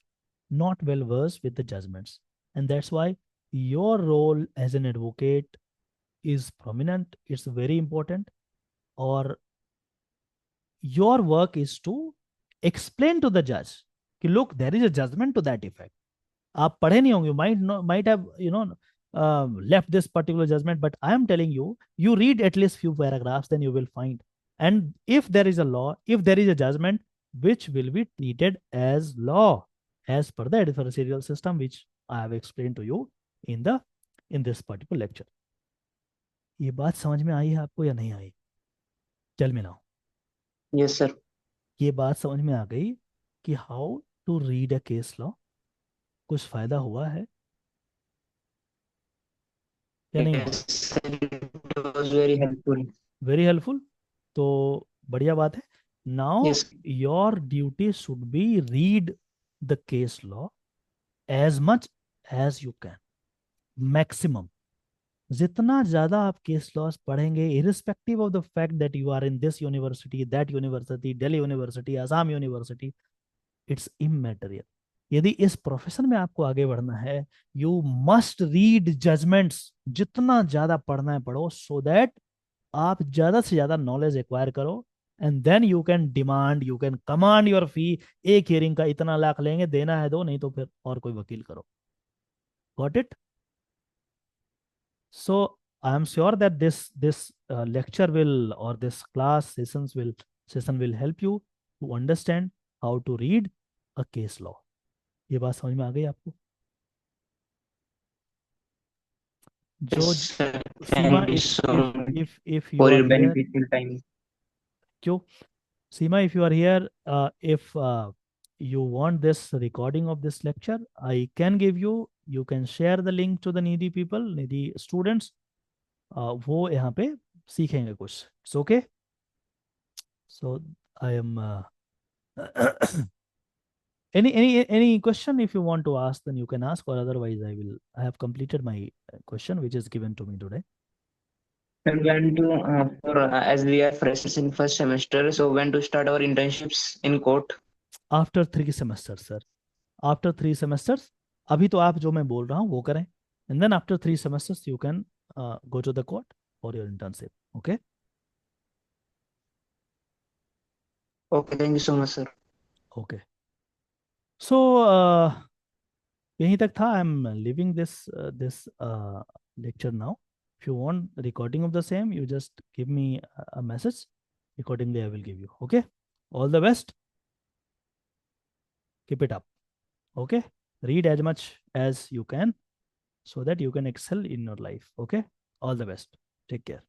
not well versed with the judgments, and that's why your role as an advocate is prominent, it's very important, or your work is to explain to the judge कि look, there is a judgment to that effect. आप पढ़े नहीं होंगे, might have left this particular judgment, but I am telling you, you read at least few paragraphs, then you will find. And if there is a law, if there is a judgment, which will be treated as law as per the adversarial system which I have explained to you in this particular lecture. ये बात समझ में आई है आपको या नहीं आई? Tell me now. Yes, sir. ये बात समझ में आ गई कि how to read a case law? कुछ फायदा हुआ है या नहीं हुआ? Yes, sir. It was very helpful. Very helpful. तो बढ़िया बात है. Now Yes. Your duty should be read the case law as much as you can. Maximum जितना ज्यादा आप केस लॉस पढ़ेंगे, irrespective of the fact that you are in this university, that university, Delhi university, Assam university, it's immaterial. यदि इस profession में आपको आगे बढ़ना है, यू मस्ट रीड जजमेंट्स. जितना ज्यादा पढ़ना है पढ़ो, सो दैट आप ज्यादा से ज्यादा नॉलेज एक्वायर करो, and then you can demand, you can command your fee. एक हियरिंग का इतना लाख लेंगे, देना है दो, नहीं तो फिर और कोई वकील करो. Got it? So I am sure that this lecture will, or this class session will help you to understand how to read a case law. ये बात समझ में आ गई आपको? जो Yes, sir. Seema, Thank you so much if you for are your here, beneficial time. क्यों सीमा, if you are here, if you want this recording of this lecture, I can give you, you can share the link to the needy people, needy students. वो यहाँ पे सीखेंगे कुछ. It's okay. So I am any question if you want to ask, then you can ask, or otherwise I have completed my question which is given to me today. And when to as we are freshers in first semester, so when to start our internships in court? After 3 semesters, sir. After 3 semesters. अभी तो आप जो मैं बोल रहा हूँ वो करें, and then after 3 semesters you can go to the court for your internship. Okay. Okay, thank you so much, sir. Okay. So यहीं तक था. I am living this lecture now. If you want recording of the same, you just give me a message. Accordingly, I will give you. Okay. All the best. Keep it up. Okay. Read as much as you can so that you can excel in your life. Okay. All the best. Take care.